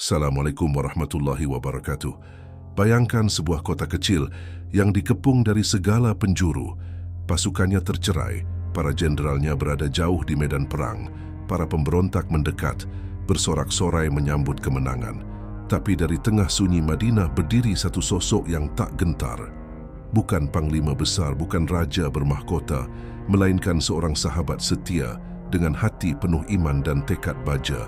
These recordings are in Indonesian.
Assalamualaikum warahmatullahi wabarakatuh. Bayangkan sebuah kota kecil yang dikepung dari segala penjuru. Pasukannya tercerai, para jenderalnya berada jauh di medan perang, para pemberontak mendekat, bersorak-sorai menyambut kemenangan. Tapi dari tengah sunyi Madinah berdiri satu sosok yang tak gentar. Bukan panglima besar, bukan raja bermahkota, melainkan seorang sahabat setia dengan hati penuh iman dan tekad baja.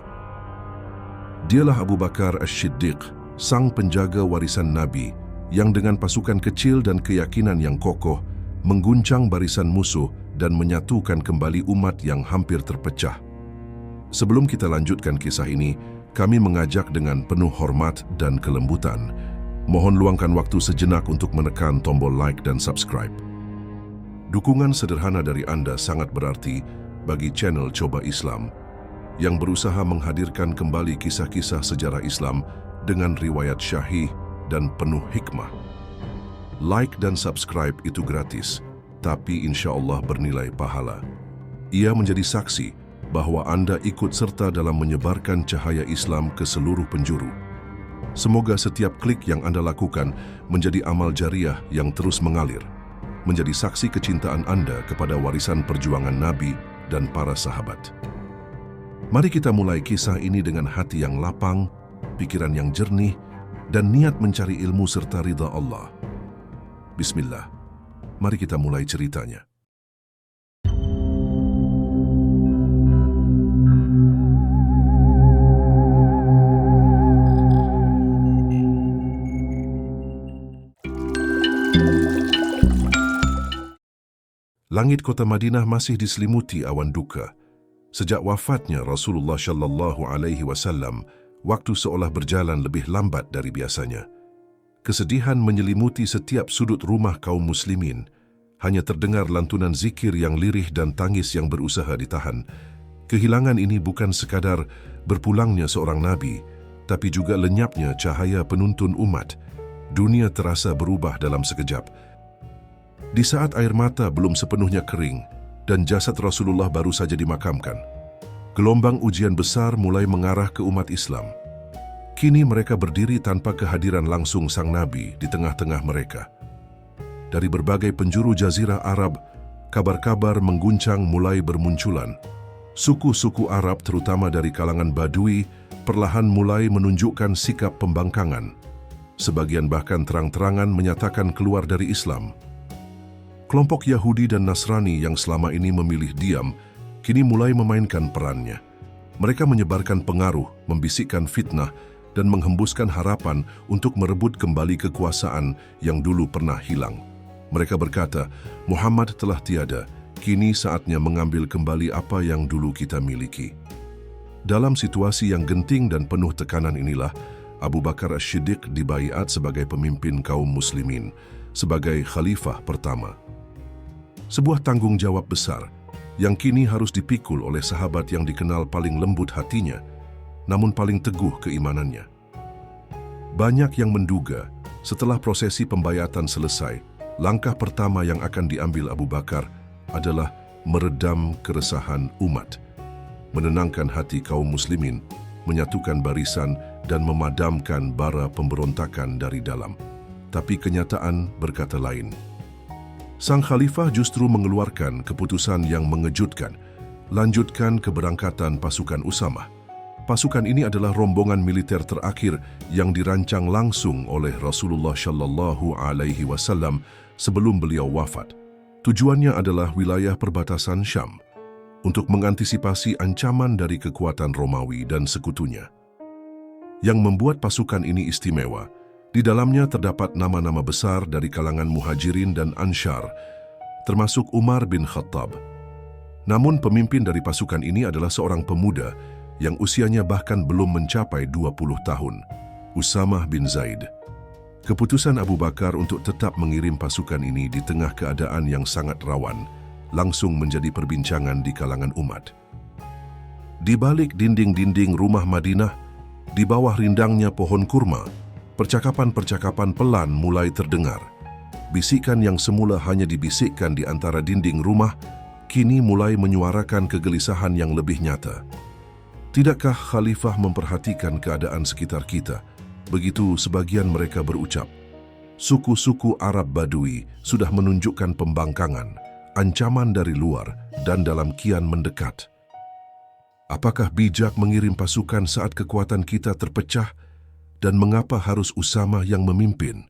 Dialah Abu Bakar As-Siddiq, sang penjaga warisan Nabi, yang dengan pasukan kecil dan keyakinan yang kokoh, mengguncang barisan musuh dan menyatukan kembali umat yang hampir terpecah. Sebelum kita lanjutkan kisah ini, kami mengajak dengan penuh hormat dan kelembutan. Mohon luangkan waktu sejenak untuk menekan tombol like dan subscribe. Dukungan sederhana dari Anda sangat berarti bagi channel Coba Islam, yang berusaha menghadirkan kembali kisah-kisah sejarah Islam dengan riwayat syahih dan penuh hikmah. Like dan subscribe itu gratis, tapi insya Allah bernilai pahala. Ia menjadi saksi bahwa Anda ikut serta dalam menyebarkan cahaya Islam ke seluruh penjuru. Semoga setiap klik yang Anda lakukan menjadi amal jariah yang terus mengalir, menjadi saksi kecintaan Anda kepada warisan perjuangan Nabi dan para sahabat. Mari kita mulai kisah ini dengan hati yang lapang, pikiran yang jernih, dan niat mencari ilmu serta ridha Allah. Bismillah, mari kita mulai ceritanya. Langit kota Madinah masih diselimuti awan duka. Sejak wafatnya Rasulullah Shallallahu Alaihi Wasallam, waktu seolah berjalan lebih lambat dari biasanya. Kesedihan menyelimuti setiap sudut rumah kaum muslimin. Hanya terdengar lantunan zikir yang lirih dan tangis yang berusaha ditahan. Kehilangan ini bukan sekadar berpulangnya seorang nabi, tapi juga lenyapnya cahaya penuntun umat. Dunia terasa berubah dalam sekejap. Di saat air mata belum sepenuhnya kering dan jasad Rasulullah baru saja dimakamkan, gelombang ujian besar mulai mengarah ke umat Islam. Kini mereka berdiri tanpa kehadiran langsung sang Nabi di tengah-tengah mereka. Dari berbagai penjuru jazirah Arab, kabar-kabar mengguncang mulai bermunculan. Suku-suku Arab, terutama dari kalangan Badui, perlahan mulai menunjukkan sikap pembangkangan. Sebagian bahkan terang-terangan menyatakan keluar dari Islam. Kelompok Yahudi dan Nasrani yang selama ini memilih diam, kini mulai memainkan perannya. Mereka menyebarkan pengaruh, membisikkan fitnah, dan menghembuskan harapan untuk merebut kembali kekuasaan yang dulu pernah hilang. Mereka berkata, Muhammad telah tiada, kini saatnya mengambil kembali apa yang dulu kita miliki. Dalam situasi yang genting dan penuh tekanan inilah, Abu Bakar As-Siddiq dibaiat sebagai pemimpin kaum muslimin, sebagai khalifah pertama. Sebuah tanggung jawab besar yang kini harus dipikul oleh sahabat yang dikenal paling lembut hatinya, namun paling teguh keimanannya. Banyak yang menduga setelah prosesi pembaiatan selesai, langkah pertama yang akan diambil Abu Bakar adalah meredam keresahan umat, menenangkan hati kaum muslimin, menyatukan barisan dan memadamkan bara pemberontakan dari dalam. Tapi kenyataan berkata lain. Sang khalifah justru mengeluarkan keputusan yang mengejutkan, lanjutkan keberangkatan pasukan Usamah. Pasukan ini adalah rombongan militer terakhir yang dirancang langsung oleh Rasulullah Shallallahu Alaihi Wasallam sebelum beliau wafat. Tujuannya adalah wilayah perbatasan Syam untuk mengantisipasi ancaman dari kekuatan Romawi dan sekutunya. Yang membuat pasukan ini istimewa, di dalamnya terdapat nama-nama besar dari kalangan Muhajirin dan Ansyar, termasuk Umar bin Khattab. Namun pemimpin dari pasukan ini adalah seorang pemuda yang usianya bahkan belum mencapai 20 tahun, Usamah bin Zaid. Keputusan Abu Bakar untuk tetap mengirim pasukan ini di tengah keadaan yang sangat rawan, langsung menjadi perbincangan di kalangan umat. Di balik dinding-dinding rumah Madinah, di bawah rindangnya pohon kurma, percakapan-percakapan pelan mulai terdengar. Bisikan yang semula hanya dibisikkan di antara dinding rumah, kini mulai menyuarakan kegelisahan yang lebih nyata. Tidakkah khalifah memperhatikan keadaan sekitar kita? Begitu sebagian mereka berucap. Suku-suku Arab Badui sudah menunjukkan pembangkangan, ancaman dari luar dan dalam kian mendekat. Apakah bijak mengirim pasukan saat kekuatan kita terpecah? Dan mengapa harus Usamah yang memimpin?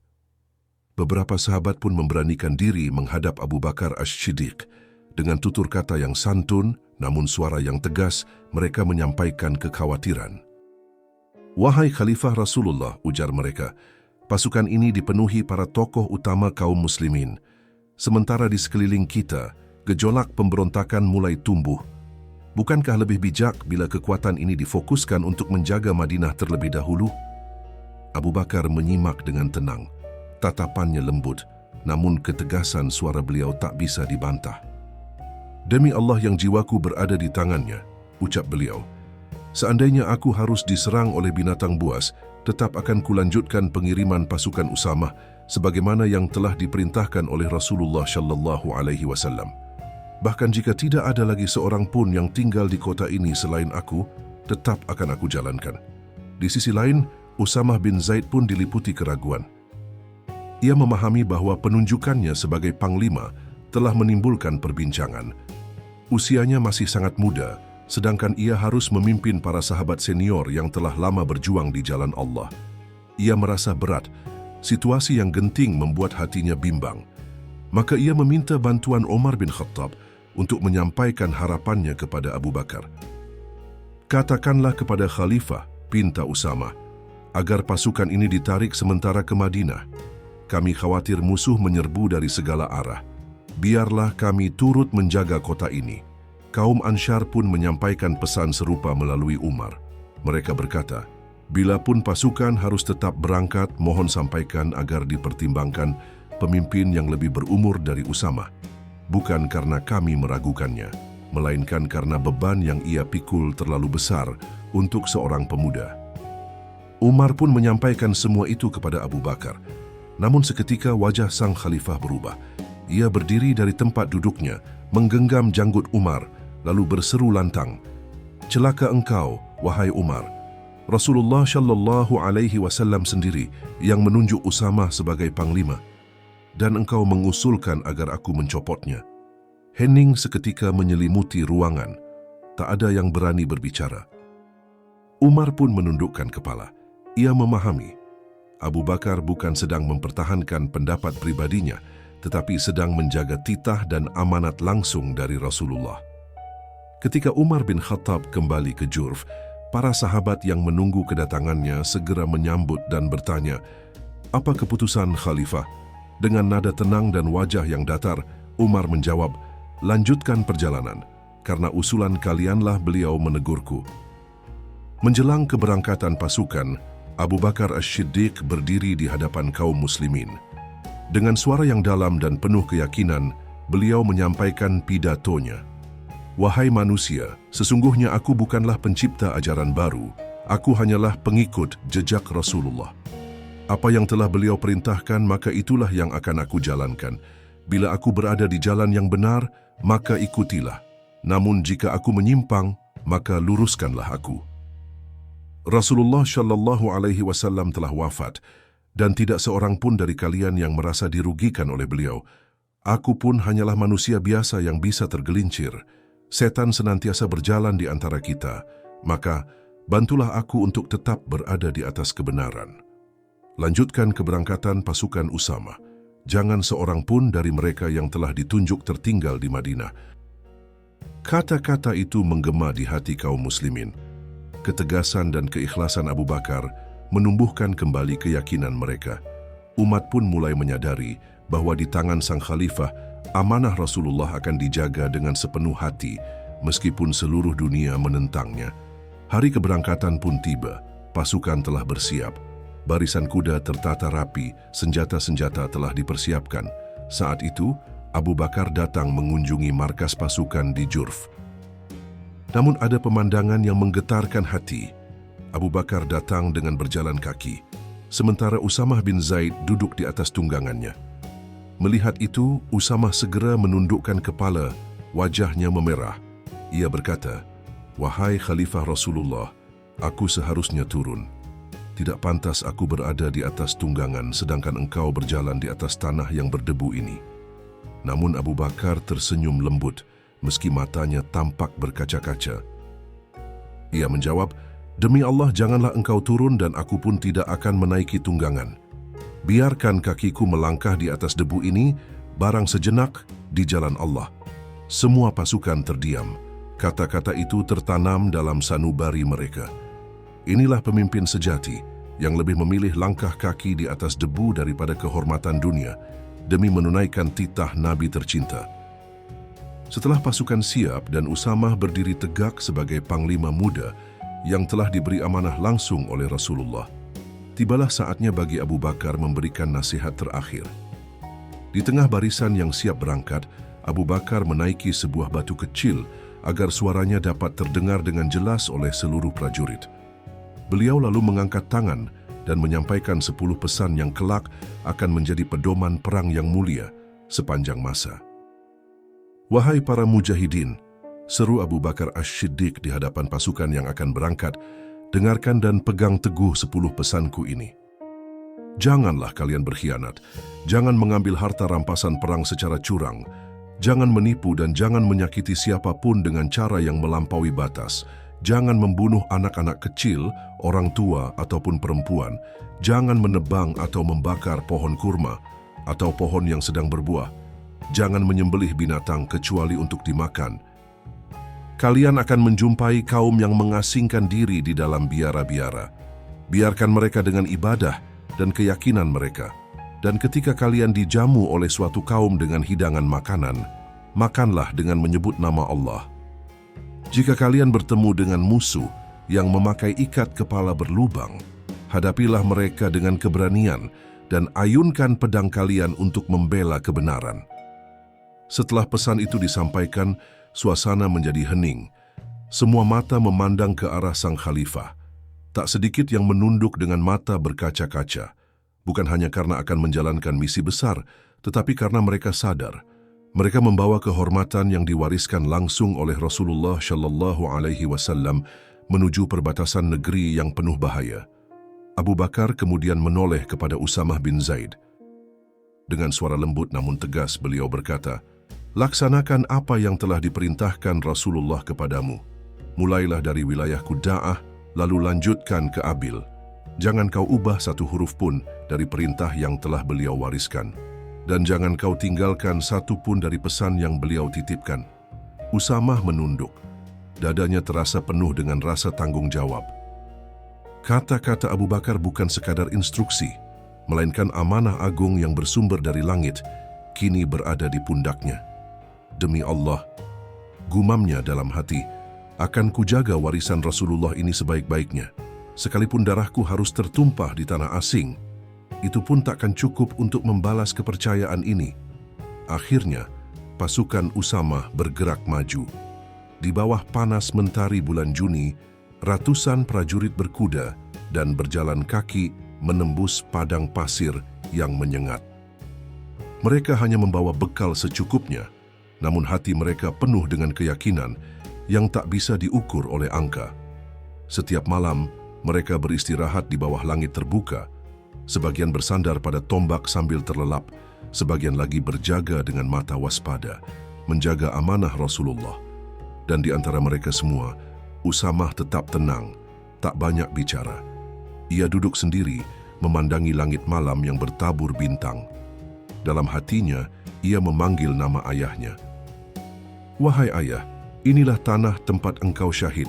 Beberapa sahabat pun memberanikan diri menghadap Abu Bakar As-Siddiq. Dengan tutur kata yang santun, namun suara yang tegas, mereka menyampaikan kekhawatiran. Wahai Khalifah Rasulullah, ujar mereka, pasukan ini dipenuhi para tokoh utama kaum muslimin. Sementara di sekeliling kita, gejolak pemberontakan mulai tumbuh. Bukankah lebih bijak bila kekuatan ini difokuskan untuk menjaga Madinah terlebih dahulu? Abu Bakar menyimak dengan tenang. Tatapannya lembut, namun ketegasan suara beliau tak bisa dibantah. Demi Allah yang jiwaku berada di tangannya, ucap beliau. Seandainya aku harus diserang oleh binatang buas, tetap akan kulanjutkan pengiriman pasukan Usamah sebagaimana yang telah diperintahkan oleh Rasulullah Shallallahu Alaihi Wasallam. Bahkan jika tidak ada lagi seorang pun yang tinggal di kota ini selain aku, tetap akan aku jalankan. Di sisi lain, Usamah bin Zaid pun diliputi keraguan. Ia memahami bahwa penunjukannya sebagai panglima telah menimbulkan perbincangan. Usianya masih sangat muda, sedangkan ia harus memimpin para sahabat senior yang telah lama berjuang di jalan Allah. Ia merasa berat, situasi yang genting membuat hatinya bimbang. Maka ia meminta bantuan Umar bin Khattab untuk menyampaikan harapannya kepada Abu Bakar. Katakanlah kepada Khalifah, pinta Usamah, agar pasukan ini ditarik sementara ke Madinah. Kami khawatir musuh menyerbu dari segala arah. Biarlah kami turut menjaga kota ini. Kaum Ansyar pun menyampaikan pesan serupa melalui Umar. Mereka berkata, bila pun pasukan harus tetap berangkat, mohon sampaikan agar dipertimbangkan pemimpin yang lebih berumur dari Usamah. Bukan karena kami meragukannya, melainkan karena beban yang ia pikul terlalu besar untuk seorang pemuda. Umar pun menyampaikan semua itu kepada Abu Bakar. Namun seketika wajah sang khalifah berubah. Ia berdiri dari tempat duduknya, menggenggam janggut Umar, lalu berseru lantang, "Celaka engkau, wahai Umar. Rasulullah Shallallahu Alaihi Wasallam sendiri yang menunjuk Usamah sebagai panglima, dan engkau mengusulkan agar aku mencopotnya." Hening seketika menyelimuti ruangan. Tak ada yang berani berbicara. Umar pun menundukkan kepala. Ia memahami Abu Bakar bukan sedang mempertahankan pendapat pribadinya, tetapi sedang menjaga titah dan amanat langsung dari Rasulullah. Ketika Umar bin Khattab kembali ke Jurf, para sahabat yang menunggu kedatangannya segera menyambut dan bertanya, "Apa keputusan Khalifah?" Dengan nada tenang dan wajah yang datar, Umar menjawab, "Lanjutkan perjalanan, karena usulan kalianlah beliau menegurku." Menjelang keberangkatan pasukan, Abu Bakar As-Siddiq berdiri di hadapan kaum muslimin. Dengan suara yang dalam dan penuh keyakinan, beliau menyampaikan pidatonya. "Wahai manusia, sesungguhnya aku bukanlah pencipta ajaran baru. Aku hanyalah pengikut jejak Rasulullah. Apa yang telah beliau perintahkan, maka itulah yang akan aku jalankan. Bila aku berada di jalan yang benar, maka ikutilah. Namun jika aku menyimpang, maka luruskanlah aku." Rasulullah Shallallahu Alaihi Wasallam telah wafat, dan tidak seorang pun dari kalian yang merasa dirugikan oleh beliau. Aku pun hanyalah manusia biasa yang bisa tergelincir. Setan senantiasa berjalan di antara kita, maka bantulah aku untuk tetap berada di atas kebenaran. Lanjutkan keberangkatan pasukan Usamah. Jangan seorang pun dari mereka yang telah ditunjuk tertinggal di Madinah. Kata-kata itu menggema di hati kaum muslimin. Ketegasan dan keikhlasan Abu Bakar menumbuhkan kembali keyakinan mereka. Umat pun mulai menyadari bahwa di tangan sang khalifah, amanah Rasulullah akan dijaga dengan sepenuh hati, meskipun seluruh dunia menentangnya. Hari keberangkatan pun tiba, pasukan telah bersiap. Barisan kuda tertata rapi, senjata-senjata telah dipersiapkan. Saat itu, Abu Bakar datang mengunjungi markas pasukan di Jurf. Namun ada pemandangan yang menggetarkan hati. Abu Bakar datang dengan berjalan kaki, sementara Usamah bin Zaid duduk di atas tunggangannya. Melihat itu, Usamah segera menundukkan kepala, wajahnya memerah. Ia berkata, "Wahai Khalifah Rasulullah, aku seharusnya turun. Tidak pantas aku berada di atas tunggangan sedangkan engkau berjalan di atas tanah yang berdebu ini." Namun Abu Bakar tersenyum lembut meski matanya tampak berkaca-kaca. Ia menjawab, "Demi Allah, janganlah engkau turun dan aku pun tidak akan menaiki tunggangan. Biarkan kakiku melangkah di atas debu ini, barang sejenak di jalan Allah." Semua pasukan terdiam. Kata-kata itu tertanam dalam sanubari mereka. Inilah pemimpin sejati yang lebih memilih langkah kaki di atas debu daripada kehormatan dunia demi menunaikan titah Nabi tercinta. Setelah pasukan siap dan Usamah berdiri tegak sebagai panglima muda yang telah diberi amanah langsung oleh Rasulullah, tibalah saatnya bagi Abu Bakar memberikan nasihat terakhir. Di tengah barisan yang siap berangkat, Abu Bakar menaiki sebuah batu kecil agar suaranya dapat terdengar dengan jelas oleh seluruh prajurit. Beliau lalu mengangkat tangan dan menyampaikan 10 pesan yang kelak akan menjadi pedoman perang yang mulia sepanjang masa. "Wahai para mujahidin," seru Abu Bakar As-Siddiq di hadapan pasukan yang akan berangkat, "dengarkan dan pegang teguh 10 pesanku ini. Janganlah kalian berkhianat, jangan mengambil harta rampasan perang secara curang, jangan menipu dan jangan menyakiti siapapun dengan cara yang melampaui batas, jangan membunuh anak-anak kecil, orang tua ataupun perempuan, jangan menebang atau membakar pohon kurma atau pohon yang sedang berbuah, jangan menyembelih binatang kecuali untuk dimakan. Kalian akan menjumpai kaum yang mengasingkan diri di dalam biara-biara. Biarkan mereka dengan ibadah dan keyakinan mereka. Dan ketika kalian dijamu oleh suatu kaum dengan hidangan makanan, makanlah dengan menyebut nama Allah. Jika kalian bertemu dengan musuh yang memakai ikat kepala berlubang, hadapilah mereka dengan keberanian dan ayunkan pedang kalian untuk membela kebenaran." Setelah pesan itu disampaikan, suasana menjadi hening. Semua mata memandang ke arah sang khalifah. Tak sedikit yang menunduk dengan mata berkaca-kaca, bukan hanya karena akan menjalankan misi besar, tetapi karena mereka sadar mereka membawa kehormatan yang diwariskan langsung oleh Rasulullah Shallallahu Alaihi Wasallam menuju perbatasan negeri yang penuh bahaya. Abu Bakar kemudian menoleh kepada Usamah bin Zaid. Dengan suara lembut namun tegas beliau berkata, "Laksanakan apa yang telah diperintahkan Rasulullah kepadamu. Mulailah dari wilayah Quda'ah, lalu lanjutkan ke Abil. Jangan kau ubah satu huruf pun dari perintah yang telah beliau wariskan. Dan jangan kau tinggalkan satu pun dari pesan yang beliau titipkan." Usamah menunduk. Dadanya terasa penuh dengan rasa tanggung jawab. Kata-kata Abu Bakar bukan sekadar instruksi, melainkan amanah agung yang bersumber dari langit, kini berada di pundaknya. "Demi Allah," gumamnya dalam hati, "akan kujaga warisan Rasulullah ini sebaik-baiknya. Sekalipun darahku harus tertumpah di tanah asing, itu pun takkan cukup untuk membalas kepercayaan ini." Akhirnya, pasukan Usamah bergerak maju. Di bawah panas mentari bulan Juni, ratusan prajurit berkuda dan berjalan kaki menembus padang pasir yang menyengat. Mereka hanya membawa bekal secukupnya, namun hati mereka penuh dengan keyakinan yang tak bisa diukur oleh angka. Setiap malam, mereka beristirahat di bawah langit terbuka, sebagian bersandar pada tombak sambil terlelap, sebagian lagi berjaga dengan mata waspada, menjaga amanah Rasulullah. Dan di antara mereka semua, Usamah tetap tenang, tak banyak bicara. Ia duduk sendiri, memandangi langit malam yang bertabur bintang. Dalam hatinya, ia memanggil nama ayahnya. "Wahai ayah, inilah tanah tempat engkau syahid.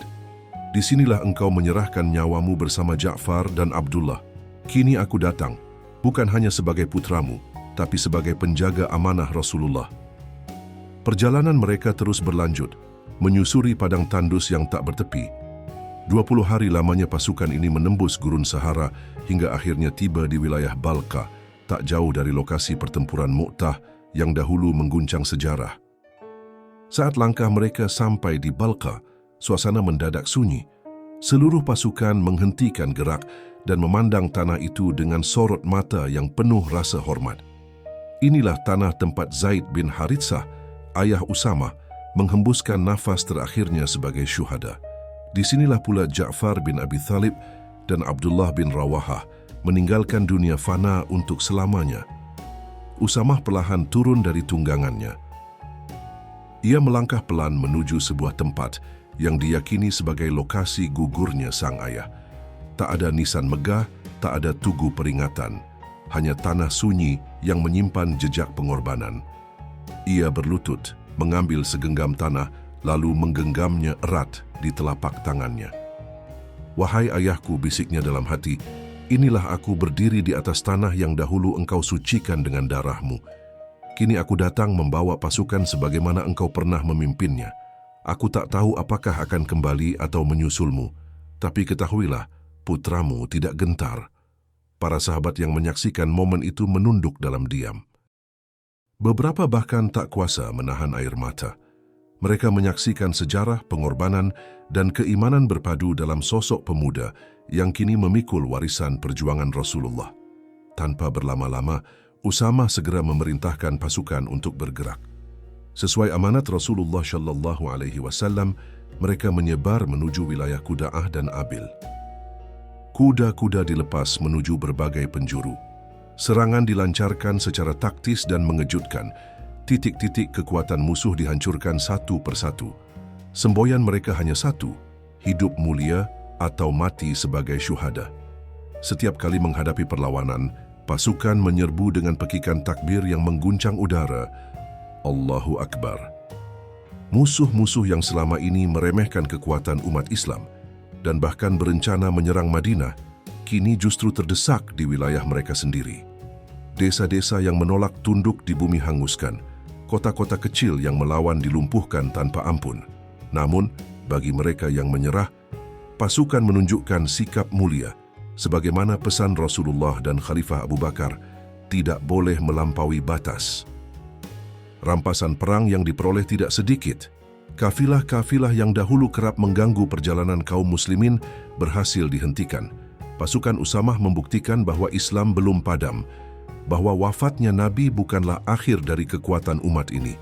Di sinilah engkau menyerahkan nyawamu bersama Ja'far dan Abdullah. Kini aku datang, bukan hanya sebagai putramu, tapi sebagai penjaga amanah Rasulullah." Perjalanan mereka terus berlanjut, menyusuri padang tandus yang tak bertepi. 20 hari lamanya pasukan ini menembus gurun Sahara hingga akhirnya tiba di wilayah Balqa, tak jauh dari lokasi pertempuran Mu'tah yang dahulu mengguncang sejarah. Saat langkah mereka sampai di Balqa, suasana mendadak sunyi. Seluruh pasukan menghentikan gerak dan memandang tanah itu dengan sorot mata yang penuh rasa hormat. Inilah tanah tempat Zaid bin Haritsah, ayah Usamah, menghembuskan nafas terakhirnya sebagai syuhada. Disinilah pula Ja'far bin Abi Thalib dan Abdullah bin Rawahah meninggalkan dunia fana untuk selamanya. Usamah perlahan turun dari tunggangannya. Ia melangkah pelan menuju sebuah tempat yang diyakini sebagai lokasi gugurnya sang ayah. Tak ada nisan megah, tak ada tugu peringatan, hanya tanah sunyi yang menyimpan jejak pengorbanan. Ia berlutut, mengambil segenggam tanah, lalu menggenggamnya erat di telapak tangannya. "Wahai ayahku," bisiknya dalam hati, "inilah aku berdiri di atas tanah yang dahulu engkau sucikan dengan darahmu. Kini aku datang membawa pasukan sebagaimana engkau pernah memimpinnya. Aku tak tahu apakah akan kembali atau menyusulmu, tapi ketahuilah, putramu tidak gentar." Para sahabat yang menyaksikan momen itu menunduk dalam diam. Beberapa bahkan tak kuasa menahan air mata. Mereka menyaksikan sejarah, pengorbanan, dan keimanan berpadu dalam sosok pemuda yang kini memikul warisan perjuangan Rasulullah. Tanpa berlama-lama, Usamah segera memerintahkan pasukan untuk bergerak. Sesuai amanat Rasulullah Shallallahu Alaihi Wasallam, mereka menyebar menuju wilayah Quda'ah dan Abil. Kuda-kuda dilepas menuju berbagai penjuru. Serangan dilancarkan secara taktis dan mengejutkan. Titik-titik kekuatan musuh dihancurkan satu persatu. Semboyan mereka hanya satu, hidup mulia atau mati sebagai syuhada. Setiap kali menghadapi perlawanan, pasukan menyerbu dengan pekikan takbir yang mengguncang udara. Allahu Akbar. Musuh-musuh yang selama ini meremehkan kekuatan umat Islam dan bahkan berencana menyerang Madinah, kini justru terdesak di wilayah mereka sendiri. Desa-desa yang menolak tunduk di bumi hanguskan, kota-kota kecil yang melawan dilumpuhkan tanpa ampun. Namun, bagi mereka yang menyerah, pasukan menunjukkan sikap mulia, sebagaimana pesan Rasulullah dan Khalifah Abu Bakar, tidak boleh melampaui batas. Rampasan perang yang diperoleh tidak sedikit. Kafilah-kafilah yang dahulu kerap mengganggu perjalanan kaum muslimin berhasil dihentikan. Pasukan Usamah membuktikan bahwa Islam belum padam, bahwa wafatnya Nabi bukanlah akhir dari kekuatan umat ini.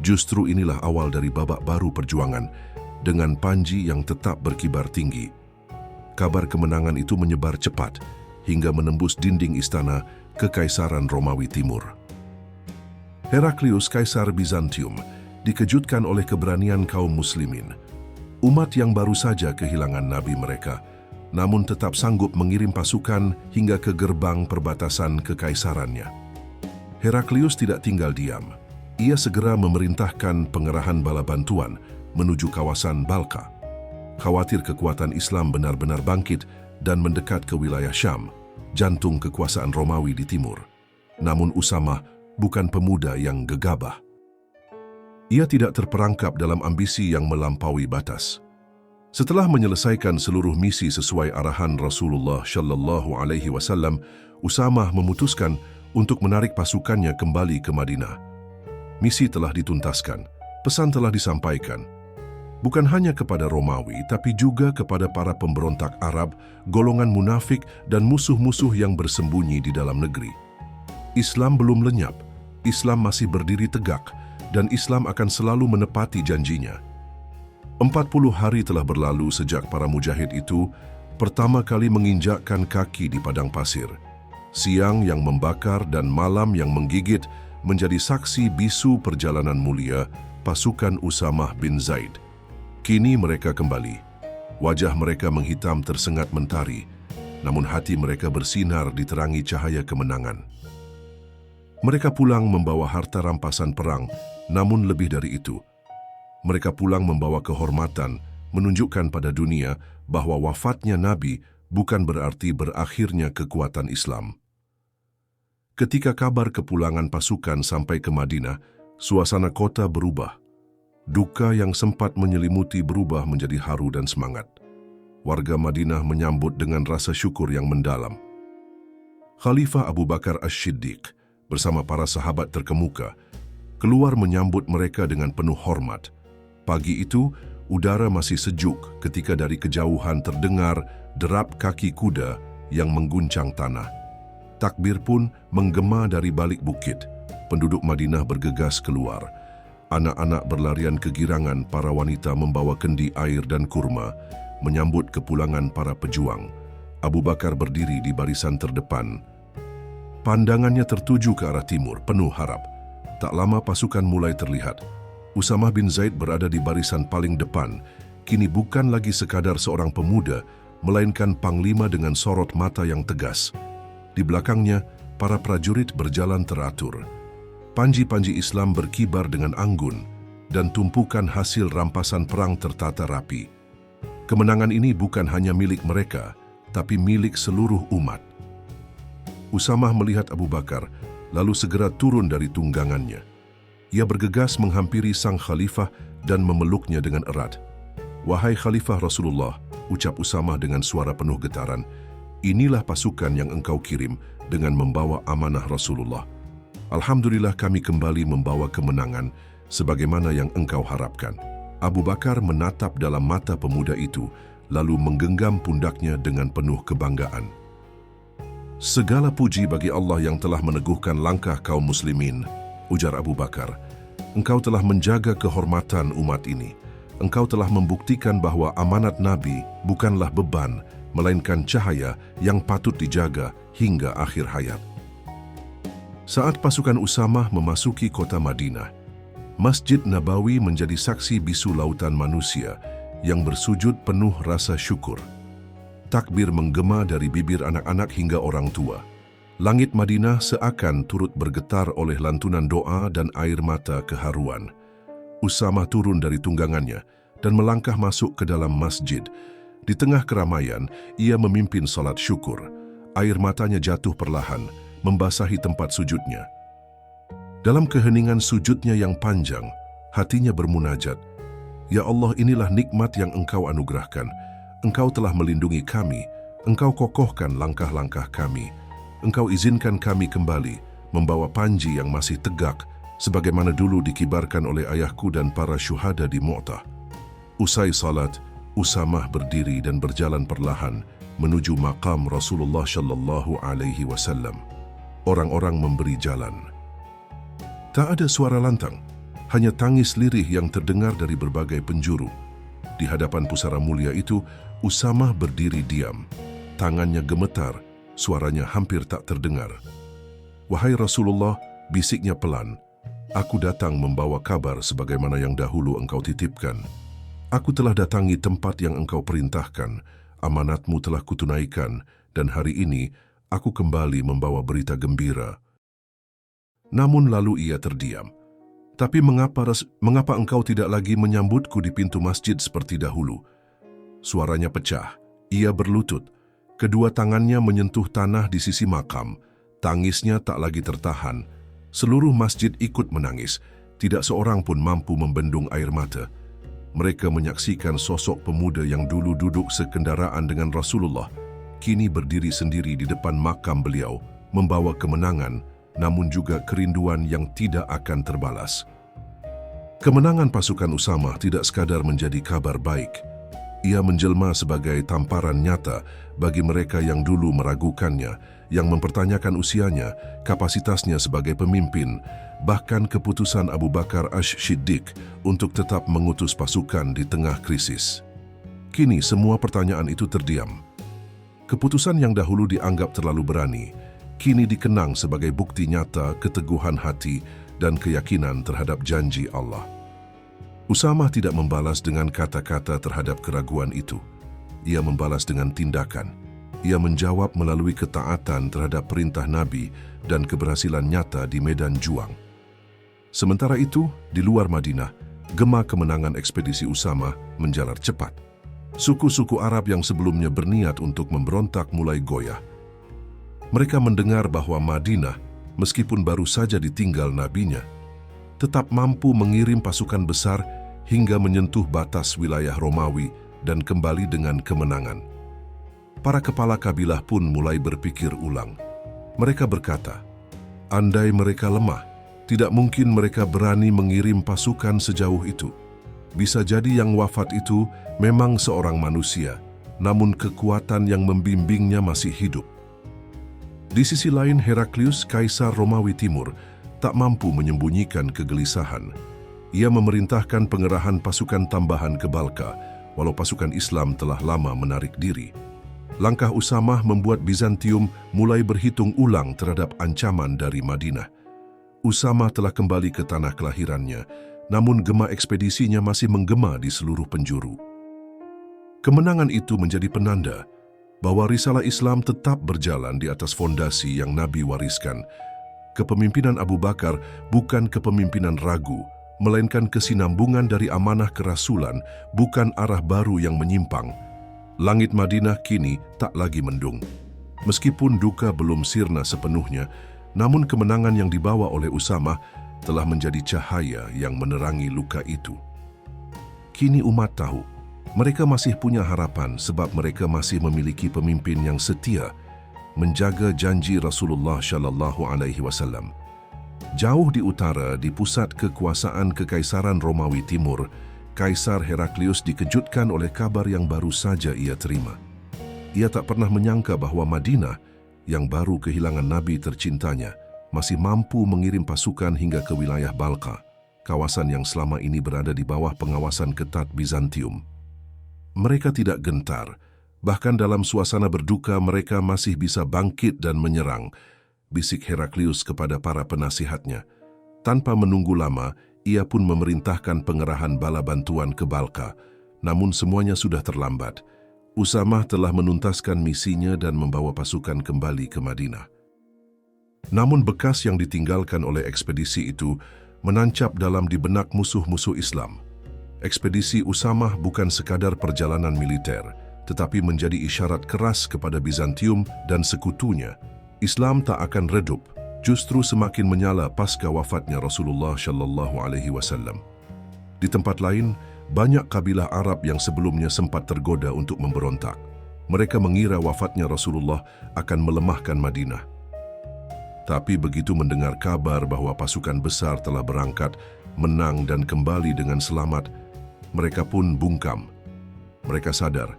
Justru inilah awal dari babak baru perjuangan, dengan panji yang tetap berkibar tinggi. Kabar kemenangan itu menyebar cepat hingga menembus dinding istana Kekaisaran Romawi Timur. Heraklius, Kaisar Bizantium, dikejutkan oleh keberanian kaum muslimin. Umat yang baru saja kehilangan nabi mereka, namun tetap sanggup mengirim pasukan hingga ke gerbang perbatasan kekaisarannya. Heraklius tidak tinggal diam. Ia segera memerintahkan pengerahan bala bantuan menuju kawasan Balka. Khawatir kekuatan Islam benar-benar bangkit dan mendekat ke wilayah Syam, jantung kekuasaan Romawi di timur. Namun Usamah bukan pemuda yang gegabah. Ia tidak terperangkap dalam ambisi yang melampaui batas. Setelah menyelesaikan seluruh misi sesuai arahan Rasulullah Shallallahu Alaihi Wasallam, Usamah memutuskan untuk menarik pasukannya kembali ke Madinah. Misi telah dituntaskan, pesan telah disampaikan. Bukan hanya kepada Romawi, tapi juga kepada para pemberontak Arab, golongan munafik, dan musuh-musuh yang bersembunyi di dalam negeri. Islam belum lenyap, Islam masih berdiri tegak, dan Islam akan selalu menepati janjinya. 40 hari telah berlalu sejak para mujahid itu pertama kali menginjakkan kaki di padang pasir. Siang yang membakar dan malam yang menggigit menjadi saksi bisu perjalanan mulia pasukan Usamah bin Zaid. Kini mereka kembali. Wajah mereka menghitam tersengat mentari, namun hati mereka bersinar diterangi cahaya kemenangan. Mereka pulang membawa harta rampasan perang, namun lebih dari itu. Mereka pulang membawa kehormatan, menunjukkan pada dunia bahwa wafatnya Nabi bukan berarti berakhirnya kekuatan Islam. Ketika kabar kepulangan pasukan sampai ke Madinah, suasana kota berubah. Duka yang sempat menyelimuti berubah menjadi haru dan semangat. Warga Madinah menyambut dengan rasa syukur yang mendalam. Khalifah Abu Bakar As-Siddiq bersama para sahabat terkemuka keluar menyambut mereka dengan penuh hormat. Pagi itu, udara masih sejuk ketika dari kejauhan terdengar derap kaki kuda yang mengguncang tanah. Takbir pun menggema dari balik bukit. Penduduk Madinah bergegas keluar. Anak-anak berlarian kegirangan, para wanita membawa kendi air dan kurma. menyambut kepulangan para pejuang. Abu Bakar berdiri di barisan terdepan. Pandangannya tertuju ke arah timur, penuh harap. Tak lama pasukan mulai terlihat. Usamah bin Zaid berada di barisan paling depan. Kini bukan lagi sekadar seorang pemuda, melainkan panglima dengan sorot mata yang tegas. Di belakangnya, para prajurit berjalan teratur. Panji-panji Islam berkibar dengan anggun, dan tumpukan hasil rampasan perang tertata rapi. Kemenangan ini bukan hanya milik mereka, tapi milik seluruh umat. Usamah melihat Abu Bakar, lalu segera turun dari tunggangannya. Ia bergegas menghampiri sang khalifah dan memeluknya dengan erat. "Wahai Khalifah Rasulullah," ucap Usamah dengan suara penuh getaran, "inilah pasukan yang engkau kirim dengan membawa amanah Rasulullah. Alhamdulillah kami kembali membawa kemenangan sebagaimana yang engkau harapkan." Abu Bakar menatap dalam mata pemuda itu, lalu menggenggam pundaknya dengan penuh kebanggaan. "Segala puji bagi Allah yang telah meneguhkan langkah kaum muslimin," ujar Abu Bakar. "Engkau telah menjaga kehormatan umat ini. Engkau telah membuktikan bahwa amanat Nabi bukanlah beban, melainkan cahaya yang patut dijaga hingga akhir hayat." Saat pasukan Usamah memasuki kota Madinah, Masjid Nabawi menjadi saksi bisu lautan manusia yang bersujud penuh rasa syukur. Takbir menggema dari bibir anak-anak hingga orang tua. Langit Madinah seakan turut bergetar oleh lantunan doa dan air mata keharuan. Usamah turun dari tunggangannya dan melangkah masuk ke dalam masjid. Di tengah keramaian, ia memimpin salat syukur. Air matanya jatuh perlahan, membasahi tempat sujudnya. Dalam keheningan sujudnya yang panjang, hatinya bermunajat, "Ya Allah, inilah nikmat yang Engkau anugerahkan. Engkau telah melindungi kami, Engkau kokohkan langkah-langkah kami. Engkau izinkan kami kembali membawa panji yang masih tegak, sebagaimana dulu dikibarkan oleh ayahku dan para syuhada di Mu'tah." Usai salat, Usamah berdiri dan berjalan perlahan menuju maqam Rasulullah Shallallahu Alaihi Wasallam. Orang-orang memberi jalan. Tak ada suara lantang, hanya tangis lirih yang terdengar dari berbagai penjuru. Di hadapan pusara mulia itu, Usamah berdiri diam. Tangannya gemetar, suaranya hampir tak terdengar. "Wahai Rasulullah," bisiknya pelan, "aku datang membawa kabar sebagaimana yang dahulu engkau titipkan. Aku telah datangi tempat yang engkau perintahkan, amanatmu telah kutunaikan, dan hari ini aku kembali membawa berita gembira." Namun lalu ia terdiam. "Tapi mengapa engkau tidak lagi menyambutku di pintu masjid seperti dahulu?" Suaranya pecah. Ia berlutut. Kedua tangannya menyentuh tanah di sisi makam. Tangisnya tak lagi tertahan. Seluruh masjid ikut menangis. Tidak seorang pun mampu membendung air mata. Mereka menyaksikan sosok pemuda yang dulu duduk sekendaraan dengan Rasulullah, kini berdiri sendiri di depan makam beliau, membawa kemenangan, namun juga kerinduan yang tidak akan terbalas. Kemenangan pasukan Usamah tidak sekadar menjadi kabar baik. Ia menjelma sebagai tamparan nyata bagi mereka yang dulu meragukannya, yang mempertanyakan usianya, kapasitasnya sebagai pemimpin, bahkan keputusan Abu Bakar Ash-Shiddiq untuk tetap mengutus pasukan di tengah krisis. Kini semua pertanyaan itu terdiam. Keputusan yang dahulu dianggap terlalu berani, kini dikenang sebagai bukti nyata keteguhan hati dan keyakinan terhadap janji Allah. Usamah tidak membalas dengan kata-kata terhadap keraguan itu. Ia membalas dengan tindakan. Ia menjawab melalui ketaatan terhadap perintah Nabi dan keberhasilan nyata di medan juang. Sementara itu, di luar Madinah, gema kemenangan ekspedisi Usamah menjalar cepat. Suku-suku Arab yang sebelumnya berniat untuk memberontak mulai goyah. Mereka mendengar bahwa Madinah, meskipun baru saja ditinggal nabinya, tetap mampu mengirim pasukan besar hingga menyentuh batas wilayah Romawi dan kembali dengan kemenangan. Para kepala kabilah pun mulai berpikir ulang. Mereka berkata, andai mereka lemah, tidak mungkin mereka berani mengirim pasukan sejauh itu. Bisa jadi yang wafat itu memang seorang manusia, namun kekuatan yang membimbingnya masih hidup. Di sisi lain, Heraklius, Kaisar Romawi Timur, tak mampu menyembunyikan kegelisahan. Ia memerintahkan pengerahan pasukan tambahan ke Balka walau pasukan Islam telah lama menarik diri. Langkah Usamah membuat Bizantium mulai berhitung ulang terhadap ancaman dari Madinah. Usamah telah kembali ke tanah kelahirannya, namun gema ekspedisinya masih menggema di seluruh penjuru. Kemenangan itu menjadi penanda bahwa risalah Islam tetap berjalan di atas fondasi yang Nabi wariskan. Kepemimpinan Abu Bakar bukan kepemimpinan ragu, melainkan kesinambungan dari amanah kerasulan, bukan arah baru yang menyimpang. Langit Madinah kini tak lagi mendung. Meskipun duka belum sirna sepenuhnya, namun kemenangan yang dibawa oleh Usamah telah menjadi cahaya yang menerangi luka itu. Kini umat tahu, mereka masih punya harapan sebab mereka masih memiliki pemimpin yang setia, menjaga janji Rasulullah Shallallahu Alaihi Wasallam. Jauh di utara, di pusat kekuasaan Kekaisaran Romawi Timur, Kaisar Heraklius dikejutkan oleh kabar yang baru saja ia terima. Ia tak pernah menyangka bahwa Madinah, yang baru kehilangan nabi tercintanya, masih mampu mengirim pasukan hingga ke wilayah Balqa, kawasan yang selama ini berada di bawah pengawasan ketat Bizantium. Mereka tidak gentar, bahkan dalam suasana berduka mereka masih bisa bangkit dan menyerang, bisik Heraklius kepada para penasihatnya. Tanpa menunggu lama, ia pun memerintahkan pengerahan bala bantuan ke Balqa, namun semuanya sudah terlambat. Usamah telah menuntaskan misinya dan membawa pasukan kembali ke Madinah. Namun bekas yang ditinggalkan oleh ekspedisi itu menancap dalam di benak musuh-musuh Islam. Ekspedisi Usamah bukan sekadar perjalanan militer, tetapi menjadi isyarat keras kepada Bizantium dan sekutunya. Islam tak akan redup, justru semakin menyala pasca wafatnya Rasulullah Shallallahu Alaihi Wasallam. Di tempat lain, banyak kabilah Arab yang sebelumnya sempat tergoda untuk memberontak. Mereka mengira wafatnya Rasulullah akan melemahkan Madinah. Tapi begitu mendengar kabar bahwa pasukan besar telah berangkat, menang dan kembali dengan selamat, mereka pun bungkam. Mereka sadar,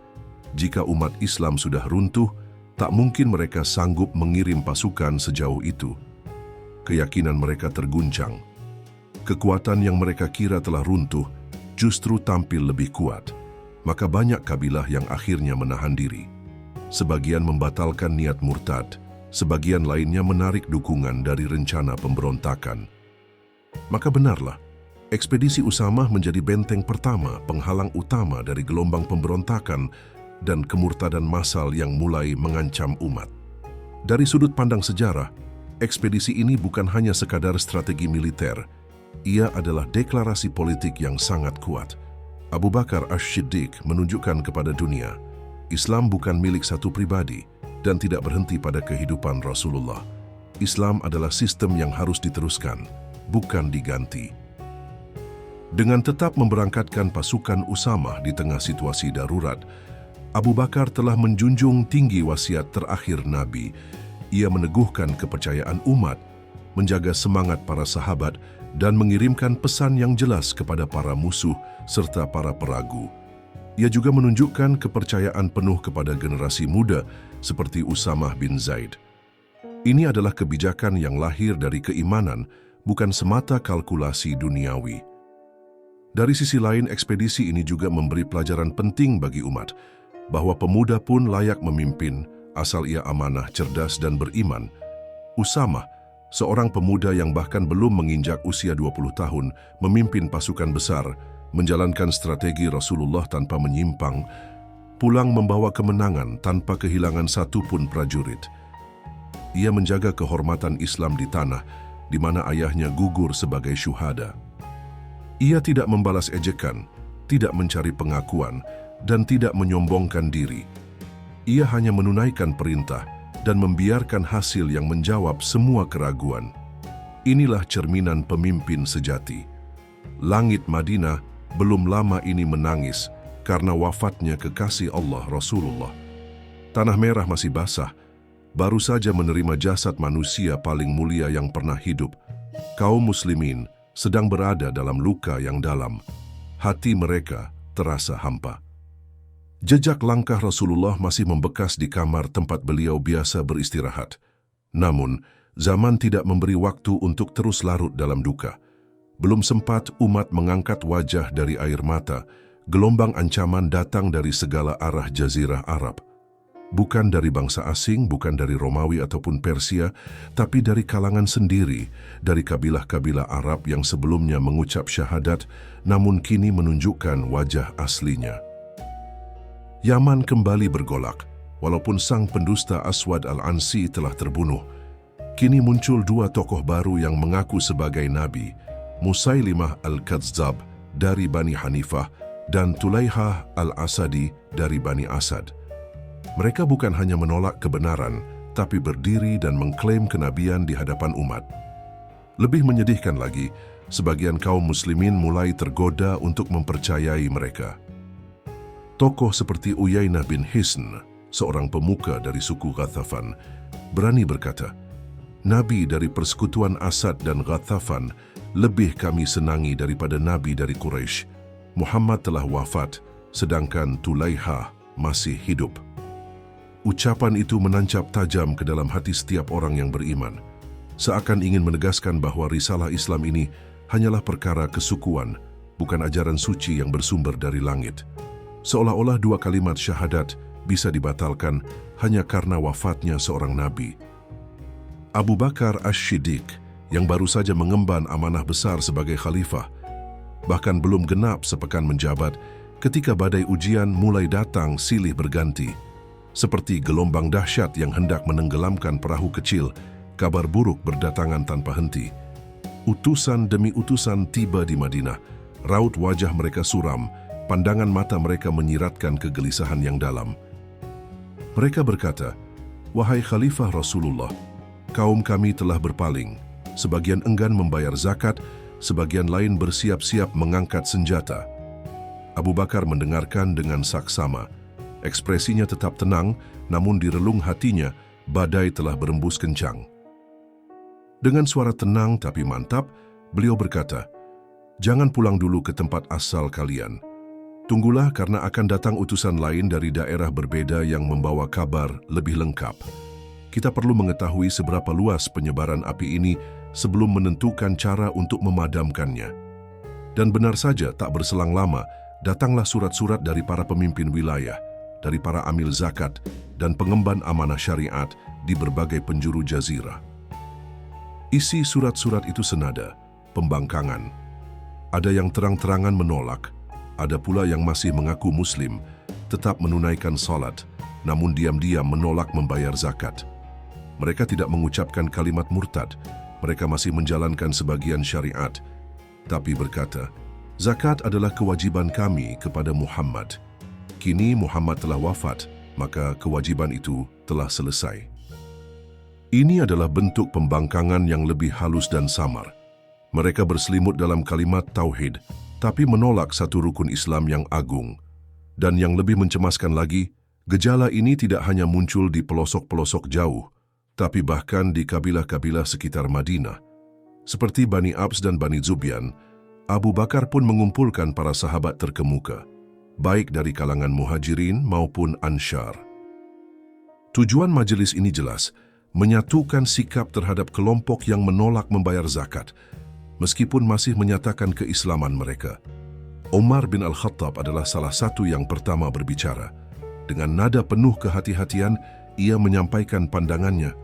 jika umat Islam sudah runtuh, tak mungkin mereka sanggup mengirim pasukan sejauh itu. Keyakinan mereka terguncang. Kekuatan yang mereka kira telah runtuh justru tampil lebih kuat. Maka banyak kabilah yang akhirnya menahan diri. Sebagian membatalkan niat murtad, sebagian lainnya menarik dukungan dari rencana pemberontakan. Maka benarlah, ekspedisi Usamah menjadi benteng pertama, penghalang utama dari gelombang pemberontakan dan kemurtadan massal yang mulai mengancam umat. Dari sudut pandang sejarah, ekspedisi ini bukan hanya sekadar strategi militer, ia adalah deklarasi politik yang sangat kuat. Abu Bakar Ash-Shiddiq menunjukkan kepada dunia, Islam bukan milik satu pribadi dan tidak berhenti pada kehidupan Rasulullah. Islam adalah sistem yang harus diteruskan, bukan diganti. Dengan tetap memberangkatkan pasukan Usamah di tengah situasi darurat, Abu Bakar telah menjunjung tinggi wasiat terakhir Nabi. Ia meneguhkan kepercayaan umat, menjaga semangat para sahabat, dan mengirimkan pesan yang jelas kepada para musuh serta para peragu. Ia juga menunjukkan kepercayaan penuh kepada generasi muda seperti Usamah bin Zaid. Ini adalah kebijakan yang lahir dari keimanan, bukan semata kalkulasi duniawi. Dari sisi lain, ekspedisi ini juga memberi pelajaran penting bagi umat, bahwa pemuda pun layak memimpin, asal ia amanah, cerdas, dan beriman. Usamah, seorang pemuda yang bahkan belum menginjak usia 20 tahun, memimpin pasukan besar, menjalankan strategi Rasulullah tanpa menyimpang, pulang membawa kemenangan tanpa kehilangan satu pun prajurit. Ia menjaga kehormatan Islam di tanah, di mana ayahnya gugur sebagai syuhada. Ia tidak membalas ejekan, tidak mencari pengakuan, dan tidak menyombongkan diri. Ia hanya menunaikan perintah dan membiarkan hasil yang menjawab semua keraguan. Inilah cerminan pemimpin sejati. Langit Madinah belum lama ini menangis karena wafatnya kekasih Allah Rasulullah. Tanah merah masih basah, baru saja menerima jasad manusia paling mulia yang pernah hidup. Kaum muslimin sedang berada dalam luka yang dalam. Hati mereka terasa hampa. Jejak langkah Rasulullah masih membekas di kamar tempat beliau biasa beristirahat. Namun, zaman tidak memberi waktu untuk terus larut dalam duka. Belum sempat umat mengangkat wajah dari air mata, gelombang ancaman datang dari segala arah Jazirah Arab. Bukan dari bangsa asing, bukan dari Romawi ataupun Persia, tapi dari kalangan sendiri, dari kabilah-kabilah Arab yang sebelumnya mengucap syahadat, namun kini menunjukkan wajah aslinya. Yaman kembali bergolak, walaupun sang pendusta Aswad al-Ansi telah terbunuh. Kini muncul dua tokoh baru yang mengaku sebagai nabi, Musailimah al-Kadzdzab dari Bani Hanifah dan Tulaihah al-Asadi dari Bani Asad. Mereka bukan hanya menolak kebenaran, tapi berdiri dan mengklaim kenabian di hadapan umat. Lebih menyedihkan lagi, sebagian kaum muslimin mulai tergoda untuk mempercayai mereka. Tokoh seperti Uyainah bin Hisn, seorang pemuka dari suku Ghathafan, berani berkata, "Nabi dari persekutuan Asad dan Ghathafan lebih kami senangi daripada Nabi dari Quraisy. Muhammad telah wafat, sedangkan Tulaihah masih hidup." Ucapan itu menancap tajam ke dalam hati setiap orang yang beriman, seakan ingin menegaskan bahwa risalah Islam ini hanyalah perkara kesukuan, bukan ajaran suci yang bersumber dari langit. Seolah-olah dua kalimat syahadat bisa dibatalkan hanya karena wafatnya seorang nabi. Abu Bakar Ash-Shiddiq yang baru saja mengemban amanah besar sebagai khalifah, bahkan belum genap sepekan menjabat ketika badai ujian mulai datang silih berganti. Seperti gelombang dahsyat yang hendak menenggelamkan perahu kecil, kabar buruk berdatangan tanpa henti. Utusan demi utusan tiba di Madinah, raut wajah mereka suram, pandangan mata mereka menyiratkan kegelisahan yang dalam. Mereka berkata, "Wahai Khalifah Rasulullah, kaum kami telah berpaling, sebagian enggan membayar zakat, sebagian lain bersiap-siap mengangkat senjata." Abu Bakar mendengarkan dengan saksama. Ekspresinya tetap tenang, namun di relung hatinya, badai telah berembus kencang. Dengan suara tenang tapi mantap, beliau berkata, "Jangan pulang dulu ke tempat asal kalian. Tunggulah karena akan datang utusan lain dari daerah berbeda yang membawa kabar lebih lengkap. Kita perlu mengetahui seberapa luas penyebaran api ini sebelum menentukan cara untuk memadamkannya." Dan benar saja, tak berselang lama, datanglah surat-surat dari para pemimpin wilayah, dari para amil zakat dan pengemban amanah syariat di berbagai penjuru jazirah. Isi surat-surat itu senada, pembangkangan. Ada yang terang-terangan menolak, ada pula yang masih mengaku muslim, tetap menunaikan salat, namun diam-diam menolak membayar zakat. Mereka tidak mengucapkan kalimat murtad, mereka masih menjalankan sebagian syariat, tapi berkata, "Zakat adalah kewajiban kami kepada Muhammad. Kini Muhammad telah wafat, maka kewajiban itu telah selesai." Ini adalah bentuk pembangkangan yang lebih halus dan samar. Mereka berselimut dalam kalimat tauhid, tapi menolak satu rukun Islam yang agung. Dan yang lebih mencemaskan lagi, gejala ini tidak hanya muncul di pelosok-pelosok jauh, tapi bahkan di kabilah-kabilah sekitar Madinah. Seperti Bani Abs dan Bani Zubyan, Abu Bakar pun mengumpulkan para sahabat terkemuka, baik dari kalangan muhajirin maupun ansyar. Tujuan majelis ini jelas, menyatukan sikap terhadap kelompok yang menolak membayar zakat, meskipun masih menyatakan keislaman mereka. Umar bin Al-Khattab adalah salah satu yang pertama berbicara. Dengan nada penuh kehati-hatian, ia menyampaikan pandangannya,